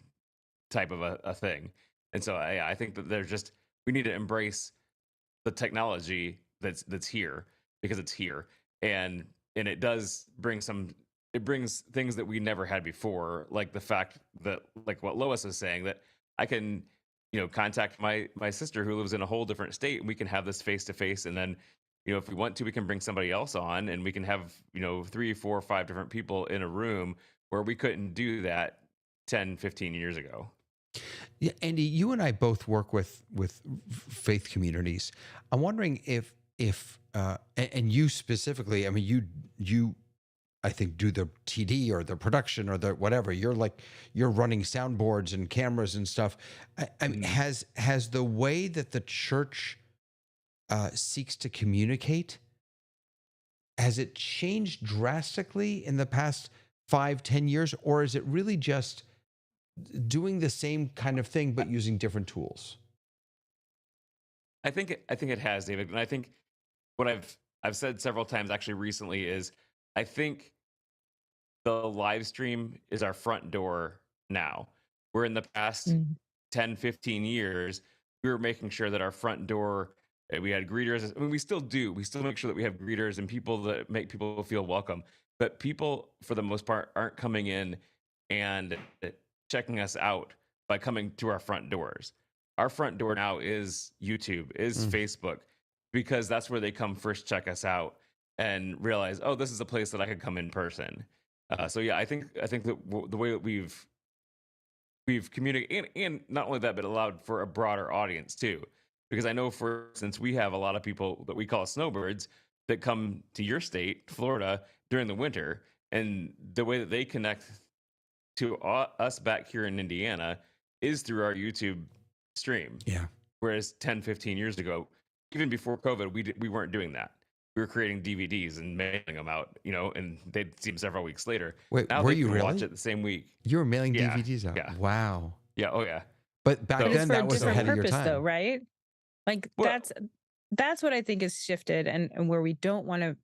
type of a thing. And so I think that we need to embrace the technology that's here, because it's here, and it does bring it brings things that we never had before, like the fact that, like what Lois is saying, that I can contact my sister who lives in a whole different state, and we can have this face to face, and then if we want to, we can bring somebody else on, and we can have 3, 4, 5 different people in a room, where we couldn't do that 10, 15 years ago. Yeah, Andy, you and I both work with faith communities. I'm wondering if and you specifically, I mean, you I think do the TD or the production or the whatever. You're running soundboards and cameras and stuff. I mean, has the way that the church seeks to communicate, has it changed drastically in the past 5-10 years, or is it really just doing the same kind of thing but using different tools? I think it has, David, and I think what I've said several times actually recently is, I think the live stream is our front door now. Where in the past 10, 15 years, we were making sure that our front door, we had greeters. I mean, we still do. We still make sure that we have greeters and people that make people feel welcome. But people, for the most part, aren't coming in and checking us out by coming to our front doors. Our front door now is YouTube, is Facebook, because that's where they come first, check us out, and realize, oh, this is a place that I could come in person. So yeah, I think that the way that we've communicated, and not only that, but allowed for a broader audience too. Because I know, for instance, we have a lot of people that we call snowbirds that come to your state, Florida, during the winter, and the way that they connect to us back here in Indiana is through our YouTube stream. Yeah. Whereas 10, 15 years ago, even before COVID, we weren't doing that. We were creating DVDs and mailing them out, and they'd see them several weeks later. Wait, Now were they you can really? watch it the same week. You were mailing Yeah, DVDs out. yeah. Wow. Yeah. Oh yeah. But back So- But it's then for a that was different ahead of your purpose, time. though, right? Like Well- that's what I think is shifted, and where we don't want to.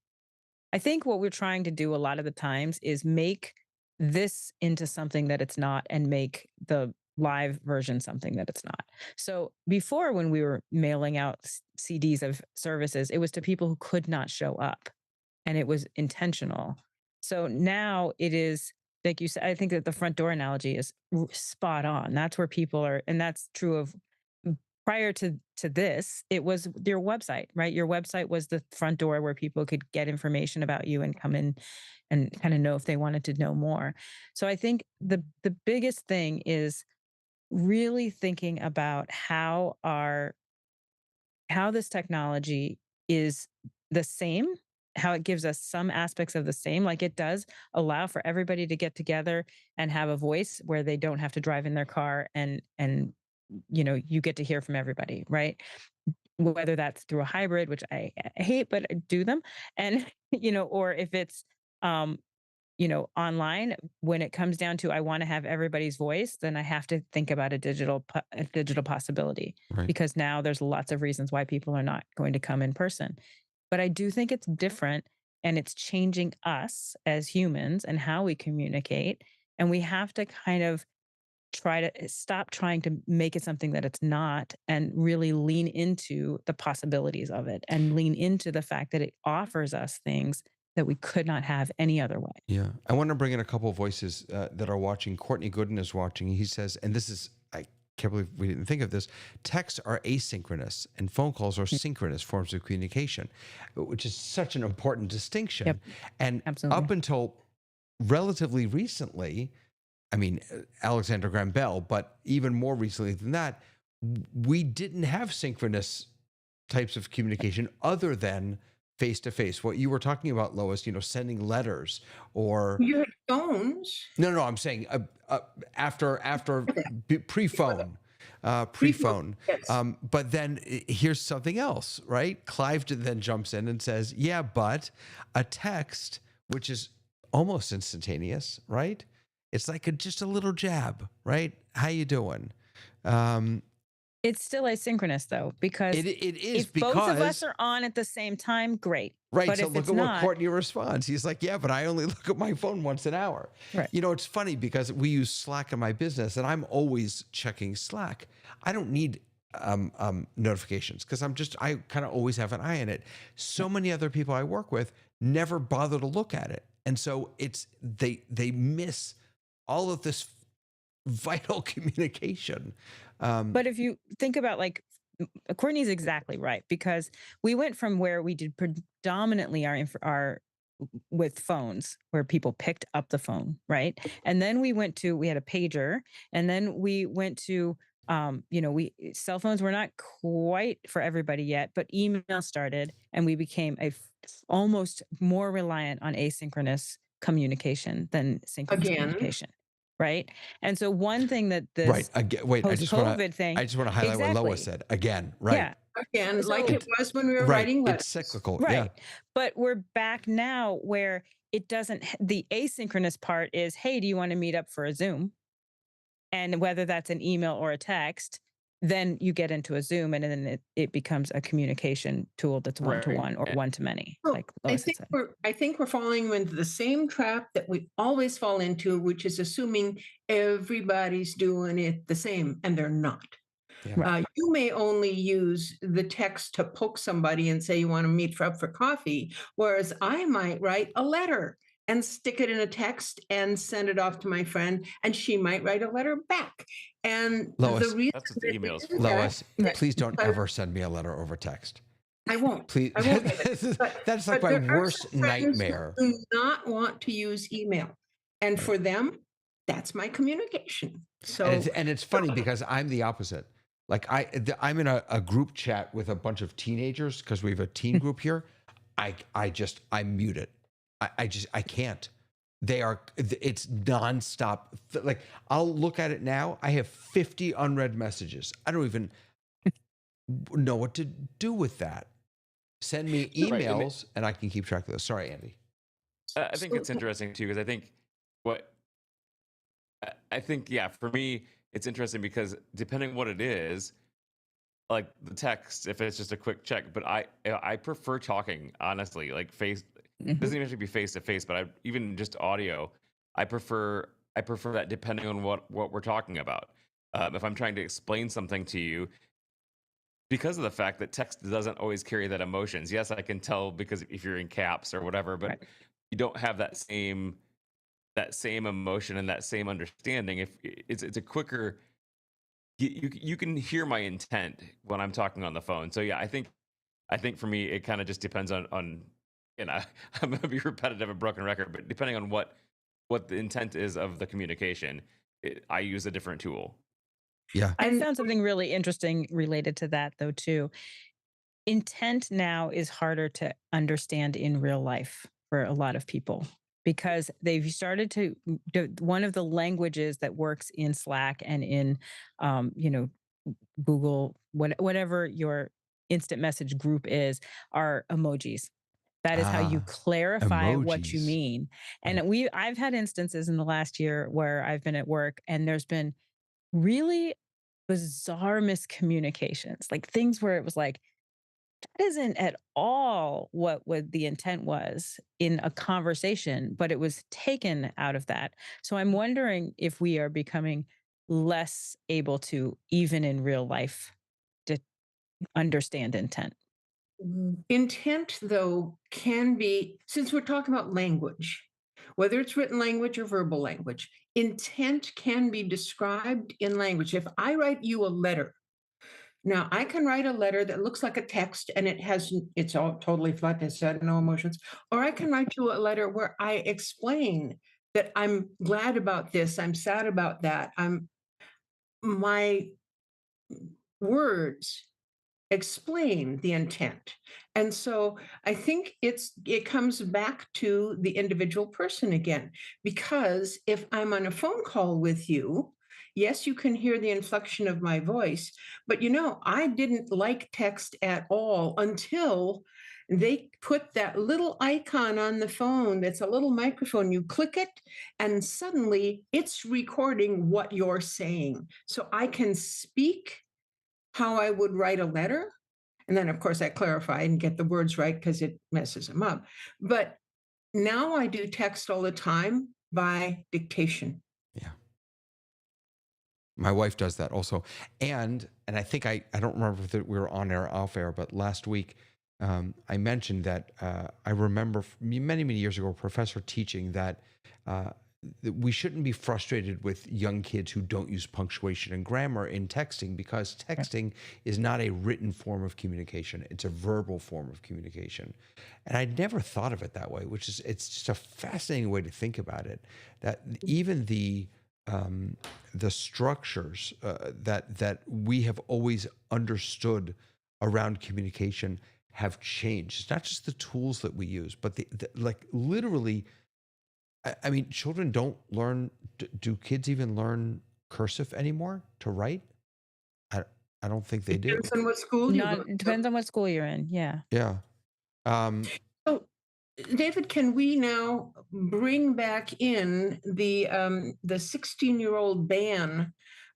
I think what we're trying to do a lot of the times is make this into something that it's not, and make the live version something that it's not. So before, when we were mailing out CDs of services, it was to people who could not show up, and it was intentional. So now it is, like you said, I think that the front door analogy is spot on. That's where people are, and that's true of prior to this. It was your website, right? Your website was the front door where people could get information about you and come in and kind of know if they wanted to know more. So I think the biggest thing is really thinking about how this technology is the same, how it gives us some aspects of the same. Like, it does allow for everybody to get together and have a voice where they don't have to drive in their car, and you get to hear from everybody, right? Whether that's through a hybrid, which I hate, but I do them, and or if it's online. When it comes down to, I want to have everybody's voice, then I have to think about a digital possibility, Right. because now there's lots of reasons why people are not going to come in person. But I do think it's different, and it's changing us as humans and how we communicate. And we have to kind of try to stop trying to make it something that it's not, and really lean into the possibilities of it, and lean into the fact that it offers us things that we could not have any other way. Yeah. I want to bring in a couple of voices that are watching. Courtney Gooden is watching. He says, and this is, I can't believe we didn't think of this, texts are asynchronous and phone calls are synchronous forms of communication, which is such an important distinction. Yep. And Absolutely. up until relatively recently, I mean, Alexander Graham Bell, but even more recently than that, we didn't have synchronous types of communication other than face-to-face. What you were talking about, Lois, sending letters, or You had phones. no, I'm saying after pre-phone. Yes. But then here's something else, right? Clive then jumps in and says, yeah, but a text, which is almost instantaneous, right? It's like just a little jab, right? How you doing? It's still asynchronous, though, because It is, if because both of us are on at the same time, great. right. But So if look it's at what not, Courtney responds. He's like, yeah, but I only look at my phone once an hour. Right. It's funny because we use Slack in my business, and I'm always checking Slack. I don't need notifications because I kind of always have an eye on it. So many other people I work with never bother to look at it. And so they miss all of this vital communication. But if you think about, like, Courtney's exactly right, because we went from where we did predominantly our with phones, where people picked up the phone, right? And then we had a pager, and then we went to cell phones were not quite for everybody yet, but email started, and we became almost more reliant on asynchronous communication than synchronous Again. communication. Right. And so one thing that this Right. Again, wait, I just want post-COVID thing, to highlight what Lois Exactly. said again. Right. yeah, Again, So- like it was when we were Right. writing letters. It's cyclical. right. Yeah. But we're back now where it doesn't, the asynchronous part is, hey, do you want to meet up for a Zoom? And whether that's an email or a text, then you get into a Zoom, and then it becomes a communication tool that's one-to-one or Right. one-to-many, Well, like I Lois had think said. we're falling into the same trap that we always fall into, which is assuming everybody's doing it the same, and they're not. Yeah. Right. You may only use the text to poke somebody and say you want to meet up for coffee, whereas I might write a letter and stick it in a text and send it off to my friend, and she might write a letter back. And Lois, the reason That's what the that we email's do for. that- Lois, Right. please don't I- ever send me a letter over text. I won't. Please. I won't get it. But- That's like but my there are worst some friends who nightmare. do not want to use email. And for them, that's my communication. So And it's funny because I'm the opposite. Like I'm in a group chat with a bunch of teenagers because we have a teen group here. I mute it. I can't. It's nonstop. Like I'll look at it now. I have 50 unread messages. I don't even know what to do with that. Send me Right, and emails and I can keep track of this. Sorry, Andy. I think it's interesting too because I think what I think, yeah, for me, it's interesting because depending on what it is, like the text, if it's just a quick check, but I prefer talking honestly, like face doesn't even have to be face to face, but even just audio, I prefer that depending on what we're talking about. If I'm trying to explain something to you, because of the fact that text doesn't always carry that emotions. Yes, I can tell because if you're in caps or whatever, but Right. you don't have that same emotion and that same understanding. If it's a quicker, you can hear my intent when I'm talking on the phone. So yeah, I think for me it kind of just depends on I'm gonna be repetitive, a broken record, but depending on what the intent is of the communication, I use a different tool. Yeah. I and found something really interesting related to that, though, too. Intent now is harder to understand in real life for a lot of people because they've started to one of the languages that works in Slack and in you know, Google, whatever your instant message group is, are emojis. That is how you Ah, clarify what you emojis. mean. Right. And I've had instances in the last year where I've been at work and there's been really bizarre miscommunications, like things where it was like, that isn't at all what the intent was in a conversation, but it was taken out of that. So I'm wondering if we are becoming less able to, even in real life, to understand intent. intent, though, can be, since we're talking about language, whether it's written language or verbal language, intent can be described in language. If I write you a letter, now I can write a letter that looks like a text and it's all totally flat, it said no emotions, or I can write you a letter where I explain that I'm glad about this, I'm sad about that. My words explain the intent. And so I think it comes back to the individual person again, because if I'm on a phone call with you, yes, you can hear the inflection of my voice, but I didn't like text at all until they put that little icon on the phone that's a little microphone. You click it, and suddenly it's recording what you're saying. So I can speak how I would write a letter. And then, of course, I clarify and get the words right because it messes them up. But now I do text all the time by dictation. Yeah. My wife does that also. And I think I don't remember if we were on air or off air, but last week I mentioned that I remember many, many years ago, a professor teaching that we shouldn't be frustrated with young kids who don't use punctuation and grammar in texting because texting is not a written form of communication. It's a verbal form of communication. And I never thought of it that way, it's just a fascinating way to think about it, that even the structures that we have always understood around communication have changed. It's not just the tools that we use, but like literally. I mean, children don't learn. Do kids even learn cursive anymore to write? I I don't think they do. Depends on what school you go Not It depends on what school you're in. Yeah. Yeah. Um, to. So, David, can we now bring back in the 16-year-old ban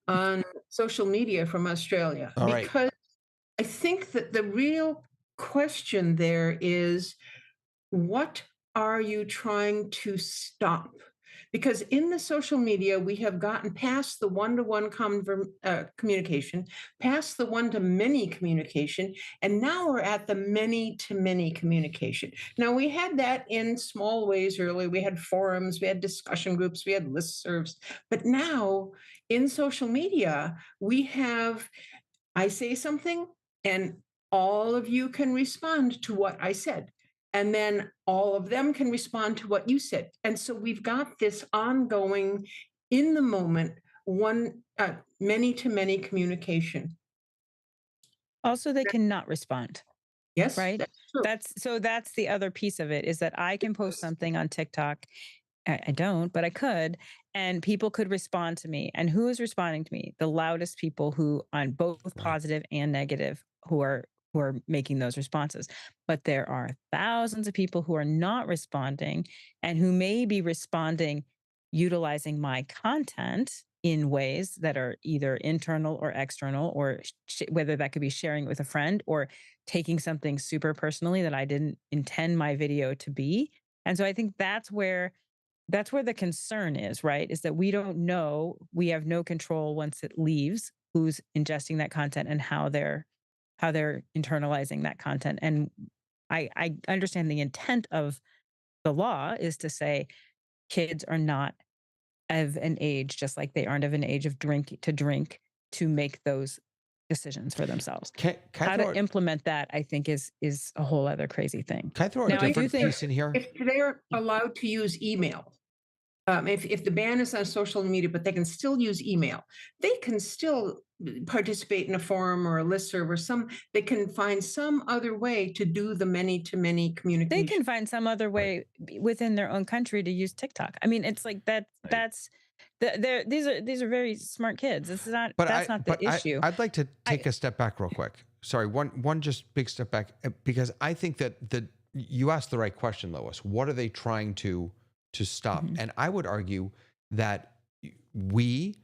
on social media from Australia? all right. Because I think that the real question there is, what are you trying to stop? Because in the social media, we have gotten past the one-to-one communication, past the one-to-many communication, and now we're at the many-to-many communication. Now, we had that in small ways earlier. We had forums, we had discussion groups, we had listservs. But now in social media, we have, I say something, and all of you can respond to what I said. And then all of them can respond to what you said. And so we've got this ongoing, in the moment, many to many communication. Also, they cannot respond. Yes, Right? that's true. That's the other piece of it, is that I can post something on TikTok. I don't, but I could, and people could respond to me. And who is responding to me? The loudest people, who on both Right. positive and negative, who are making those responses. But there are thousands of people who are not responding, and who may be responding utilizing my content in ways that are either internal or external, or whether that could be sharing it with a friend, or taking something super personally that I didn't intend my video to be. And so I think that's where the concern is, right? Is that we don't know, we have no control once it leaves, who's ingesting that content and how they're internalizing that content. And I understand the intent of the law is to say kids are not of an age, just like they aren't of an age of drink to make those decisions for themselves. Can I How throw to it? implement that, I think, is a whole other crazy thing. Can I throw a Now, I do different think piece in here? If they're allowed to use email, if the ban is on social media, but they can still use email, they can still participate in a forum or a listserv or they can find some other way to do the many to many they communication. can find some other way within their own country to use TikTok. I mean, it's like that. Right. That's these are very smart kids. This is not But that's not the issue. I'd like to take a step back real quick. Sorry, one just big step back, because I think that you asked the right question, Lois. What are they trying to stop? Mhm. And I would argue that we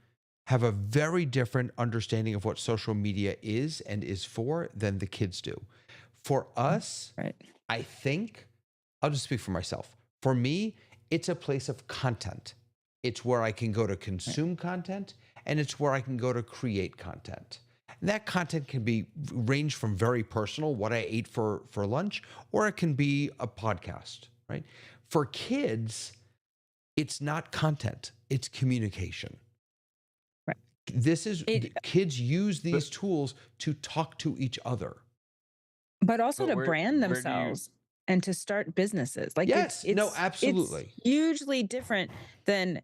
have a very different understanding of what social media is and is for than the kids do. For us, Right. I think, I'll just speak for myself. For me, it's a place of content. It's where I can go to consume content, and it's where I can go to create content. And that content can be range from very personal, what I ate for lunch, or it can be a podcast, right? For kids, it's not content, it's communication. Right. Kids use these tools to talk to each other. But also But to brand where do you- themselves and to start businesses. Like Yes, no, absolutely. It's hugely different than,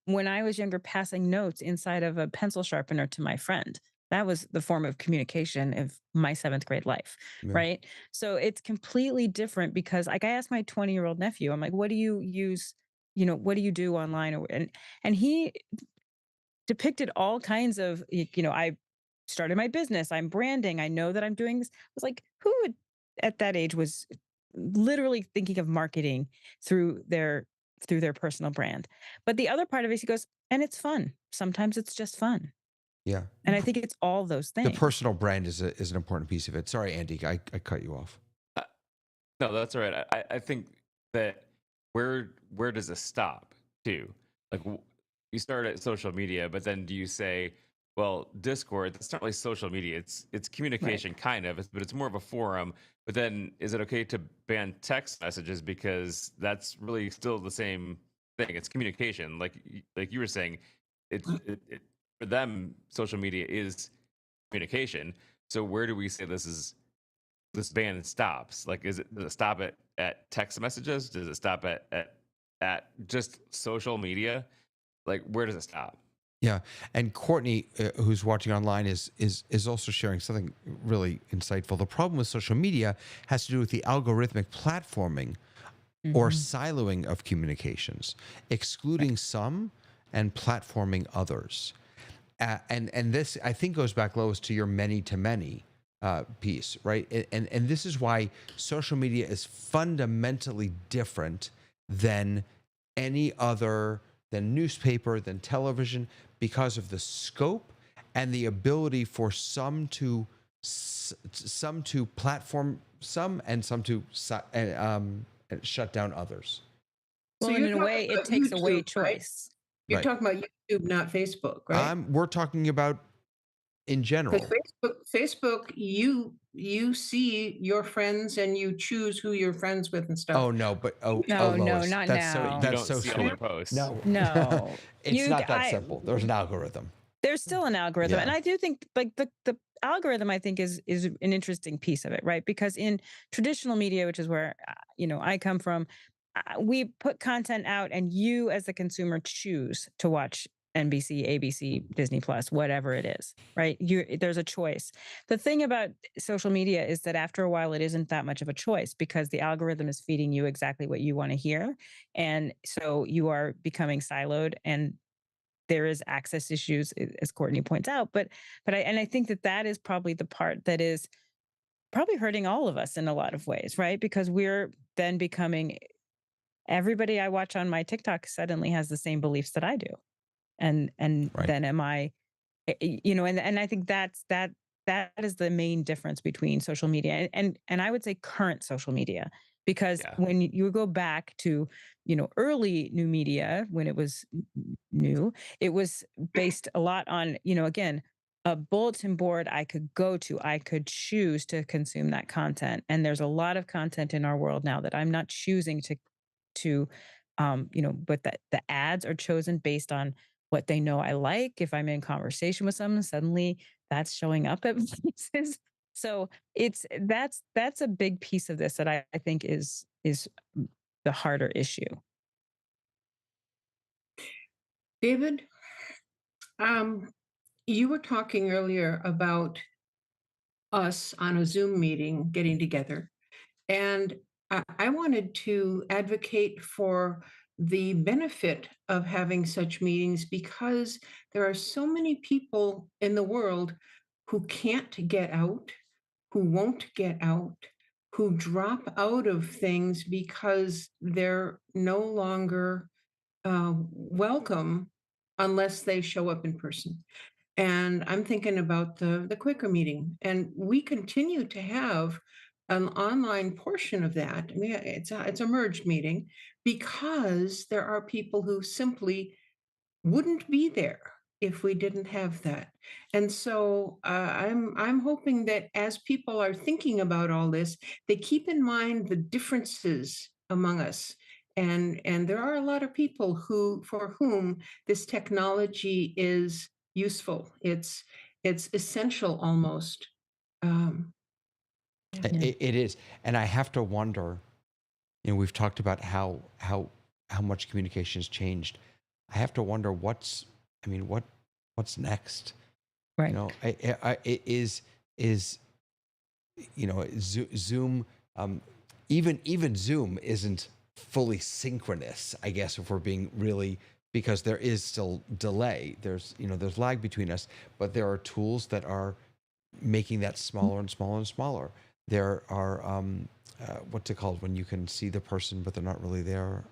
when I was younger, passing notes inside of a pencil sharpener to my friend. That was the form of communication of my 7th grade life, Yeah. right? So it's completely different, because like I asked my 20-year-old nephew, I'm like, what do you use, what do you do online? And he depicted all kinds of, I started my business, I'm branding, I know that I'm doing this. I was like, who would at that age was literally thinking of marketing through their personal brand? But the other part of it is, he goes, and it's fun. Sometimes it's just fun. Yeah. And I think it's all those The things. personal brand is an important piece of it. Sorry, Andy, I cut you off. No, that's all right. I think that where does this stop too? Like you start at social media, but then do you say, well, Discord, that's not really social media. It's communication kind of, but it's more of a forum. But then is it okay to ban text messages, because that's really still the same thing? It's communication. Like you were saying, it for them, social media is communication. So where do we say this ban stops? Like, does it stop at text messages? Does it stop at just social media? Like, where does it stop? Yeah, and Courtney, who's watching online, is also sharing something really insightful. The problem with social media has to do with the algorithmic platforming or siloing of communications, excluding some and platforming others. And this, I think, goes back, Lois, to your many to many piece, right? And this is why social media is fundamentally different than any other, than newspaper, than television, because of the scope and the ability for some to platform some, and some to shut down others. Well, So and you're in a way, talking it about takes away YouTube, right? choice. You're Right. talking about YouTube, not Facebook, right? We're talking about in general. Because Facebook, you see your friends and you choose who you're friends with and stuff. Oh no, but No, Lois, not that's now. You that's don't so see all sweet. their posts. No, No. it's You- not that I- simple. There's an algorithm. There's still an algorithm, Yeah. and I do think like the algorithm I think is an interesting piece of it, right? Because in traditional media, which is where I come from, we put content out, and you as the consumer choose to watch NBC, ABC, Disney Plus, whatever it is, right? There's a choice. The thing about social media is that after a while, it isn't that much of a choice because the algorithm is feeding you exactly what you want to hear, and so you are becoming siloed and there is access issues as Courtney points out, but I think that is probably the part that is probably hurting all of us in a lot of ways, right? Because we're then becoming everybody I watch on my TikTok suddenly has the same beliefs that I do. And Right. then am I and I think that is the main difference between social media and I would say current social media because Yeah. when you go back to early new media when it was new, it was based a lot on again a bulletin board I could go to. I could choose to consume that content, and there's a lot of content in our world now that I'm not choosing to but that the ads are chosen based on what they know I like. If I'm in conversation with someone, suddenly that's showing up at places. So that's a big piece of this that I think is the harder issue. David, um, you were talking earlier about us on a Zoom meeting getting together. And I wanted to advocate for the benefit of having such meetings because there are so many people in the world who can't get out, who won't get out, who drop out of things because they're no longer welcome unless they show up in person. And I'm thinking about the Quaker meeting, and we continue to have an online portion of that. I mean, it's a merged meeting because there are people who simply wouldn't be there if we didn't have that. And so I'm hoping that as people are thinking about all this, they keep in mind the differences among us. And there are a lot of people who for whom this technology is useful. It's essential almost. Um, Yeah. It is, and I have to wonder. We've talked about how much communication has changed. I have to wonder I mean, what's next? Right. It is Zoom. Even Zoom isn't fully synchronous, I guess, if we're being really, because there is still delay. There's lag between us, but there are tools that are making that smaller and smaller and smaller. There are what's it called when you can see the person but they're not really there?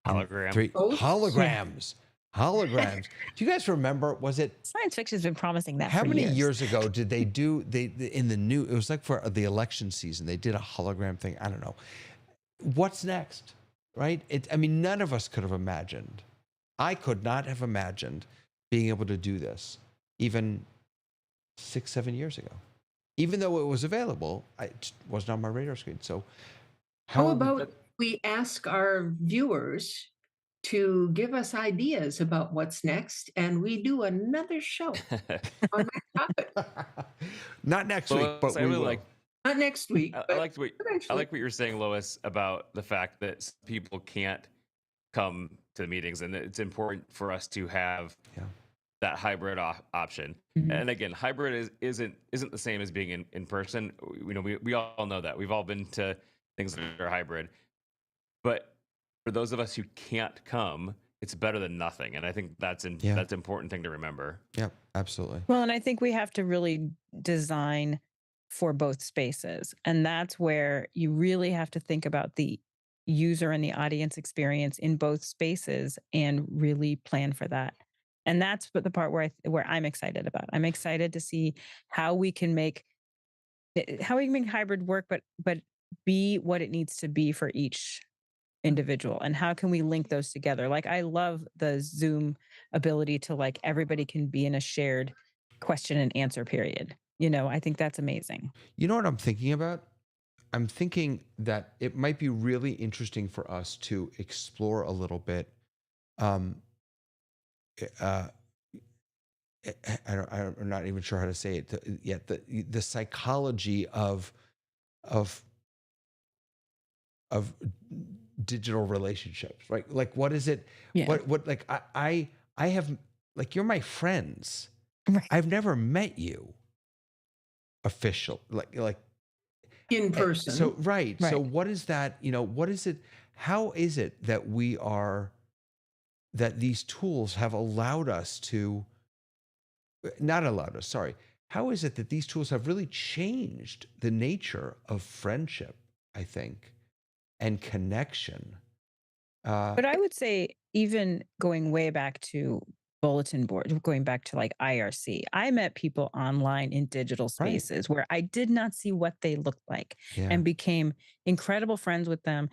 Hologram. Both? Holograms. Holograms. Do you guys remember? Was it Science fiction's been promising that how for many years. years ago did they do in the new? It was like for the election season. They did a hologram thing. I don't know. What's next, right? I mean, none of us could have imagined. I could not have imagined being able to do this even 6, 7 years ago. Even though it was available, it just wasn't on my radar screen. So How how are we? about we ask our viewers to give us ideas about what's next, and we do another show on that topic. Not next week, Lois, but I we really will. like Not next week, I but liked what I eventually. like what you're saying, Lois, about the fact that people can't come to the meetings, and it's important for us to have Yeah. that hybrid option. Mhm. And again, hybrid isn't the same as being in person. We all know that. We've all been to things that are hybrid. But for those of us who can't come, it's better than nothing. And I think that's Yeah. that's an important thing to remember. Yeah, absolutely. Well, and I think we have to really design for both spaces. And that's where you really have to think about the user and the audience experience in both spaces and really plan for that. And that's what the part where I'm excited about. I'm excited to see how we can make hybrid work, but be what it needs to be for each individual, and how can we link those together. Like I love the Zoom ability to like everybody can be in a shared question and answer period. I think that's amazing. You know what I'm thinking about? I'm thinking that it might be really interesting for us to explore a little bit um, uh, I'm not even sure how to say it yet. The psychology of of digital relationships, right? Like, what is it? Yeah. What like I have, like, you're my friends. Right. I've never met you official, like In so person. right. So Right. what is that? What is it? How is it that that these tools have allowed us to not allowed us, sorry. How is it that these tools have really changed the nature of friendship, I think, and connection? But I would say, even going way back to bulletin board, going back to like IRC, I met people online in digital Right. spaces where I did not see what they looked like Yeah. and became incredible friends with them.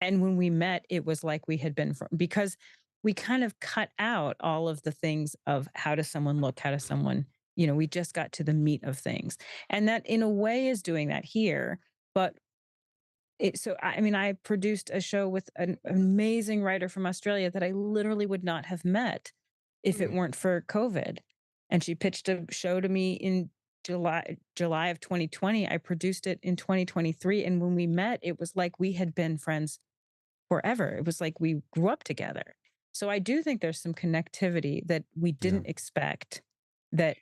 And when we met, it was like we had been because we kind of cut out all of the things of how does someone look, how does someone, we just got to the meat of things. And that in a way is doing that here. But I mean, I produced a show with an amazing writer from Australia that I literally would not have met if it weren't for COVID. And she pitched a show to me in July of 2020. I produced it in 2023. And when we met, it was like we had been friends forever. It was like we grew up together. So I do think there's some connectivity that we Yeah. didn't expect, that,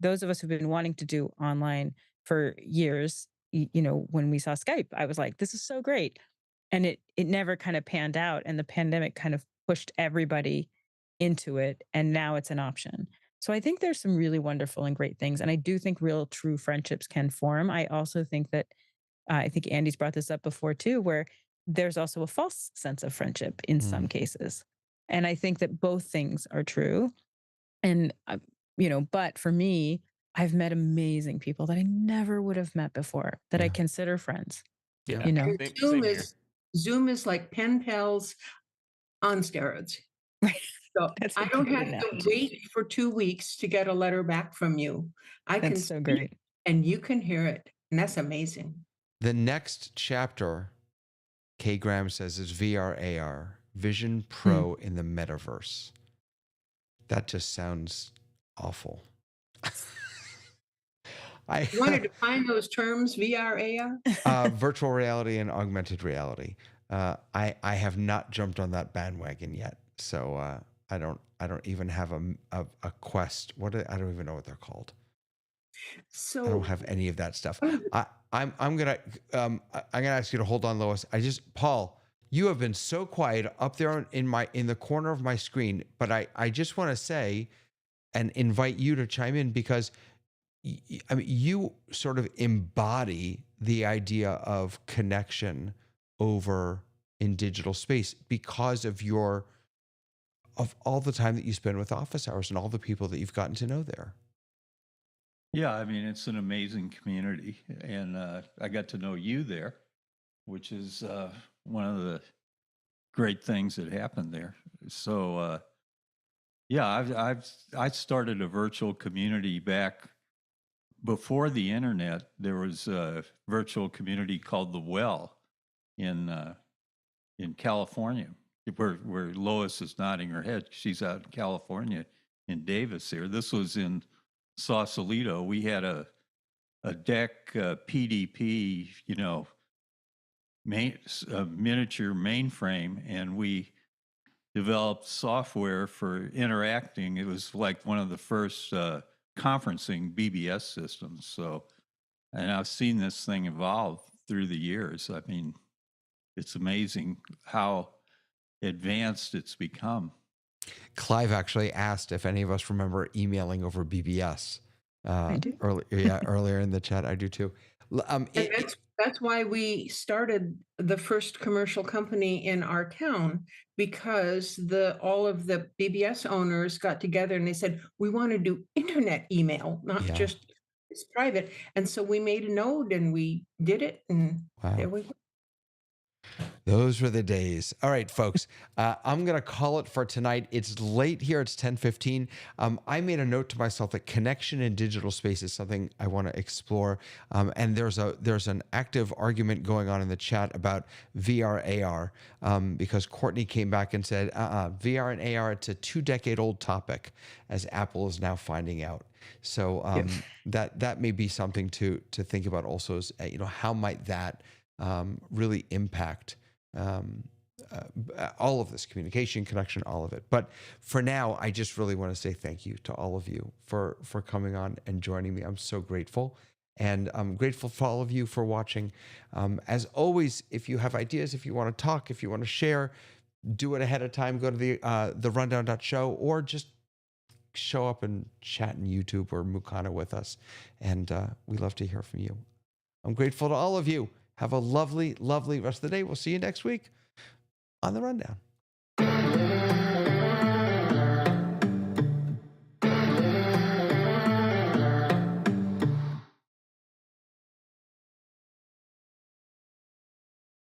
those of us who've been wanting to do online for years, when we saw Skype, I was like, this is so great. And it never kind of panned out. And the pandemic kind of pushed everybody into it. And now it's an option. So I think there's some really wonderful and great things. And I do think real true friendships can form. I also think that I think Andy's brought this up before too, where there's also a false sense of friendship in some Mm. cases. And I think that both things are true. And, but for me, I've met amazing people that I never would have met before that I Yeah. consider friends, Yeah. Yeah, you know? And same here. Zoom is like pen pals on steroids. Right. So That's I a don't great have to analogy. wait for 2 weeks to get a letter back from you. I can That's so speak great. and you can hear it, and that's amazing. The next chapter, Kay Graham says, is VR AR, Vision Pro in the metaverse. That just sounds awful. I You want to define those terms, VR, AR? virtual reality and augmented reality. I have not jumped on that bandwagon yet, so I don't even have a Quest. I don't even know what they're called. I So don't have any of that stuff. one of the- I'm gonna ask you to hold on, Lois. Paul, you have been so quiet up there in the corner of my screen, but I just want to say and invite you to chime in, because I mean, you sort of embody the idea of connection over in digital space because of all the time that you spend with office hours and all the people that you've gotten to know there. Yeah, I mean, it's an amazing community. And I got to know you there, which is one of the great things that happened there. So, yeah, I started a virtual community back before the internet. There was a virtual community called The Well in California, where Lois is nodding her head. She's out in California in Davis here. This was in Sausalito. We had a deck PDP, miniature mainframe, and we developed software for interacting. It was like one of the first conferencing BBS systems. So, and I've seen this thing evolve through the years. I mean, it's amazing how advanced it's become. Clive actually asked if any of us remember emailing over BBS. I do. Earlier in the chat, I do too. And that's why we started the first commercial company in our town, because all of the BBS owners got together and they said, we want to do internet email, not Yeah. just it's private. And so we made a node and we did it, and Wow. there we go. Those were the days. All right, folks. I'm going to call it for tonight. It's late here. It's 10:15. I made a note to myself that connection in digital space is something I want to explore. And there's an active argument going on in the chat about VR, AR, because Courtney came back and said, VR and AR, it's a 2-decade-old topic, as Apple is now finding out. So that may be something to think about also, is, how might that really impact all of this communication, connection, all of it. But for now, I just really want to say thank you to all of you for coming on and joining me. I'm so grateful. And I'm grateful for all of you for watching. As always, if you have ideas, if you want to talk, if you want to share, do it ahead of time. Go to the rundown.show, or just show up and chat in YouTube or Mukana with us. And we love to hear from you. I'm grateful to all of you. Have a lovely, lovely rest of the day. We'll see you next week on The Rundown.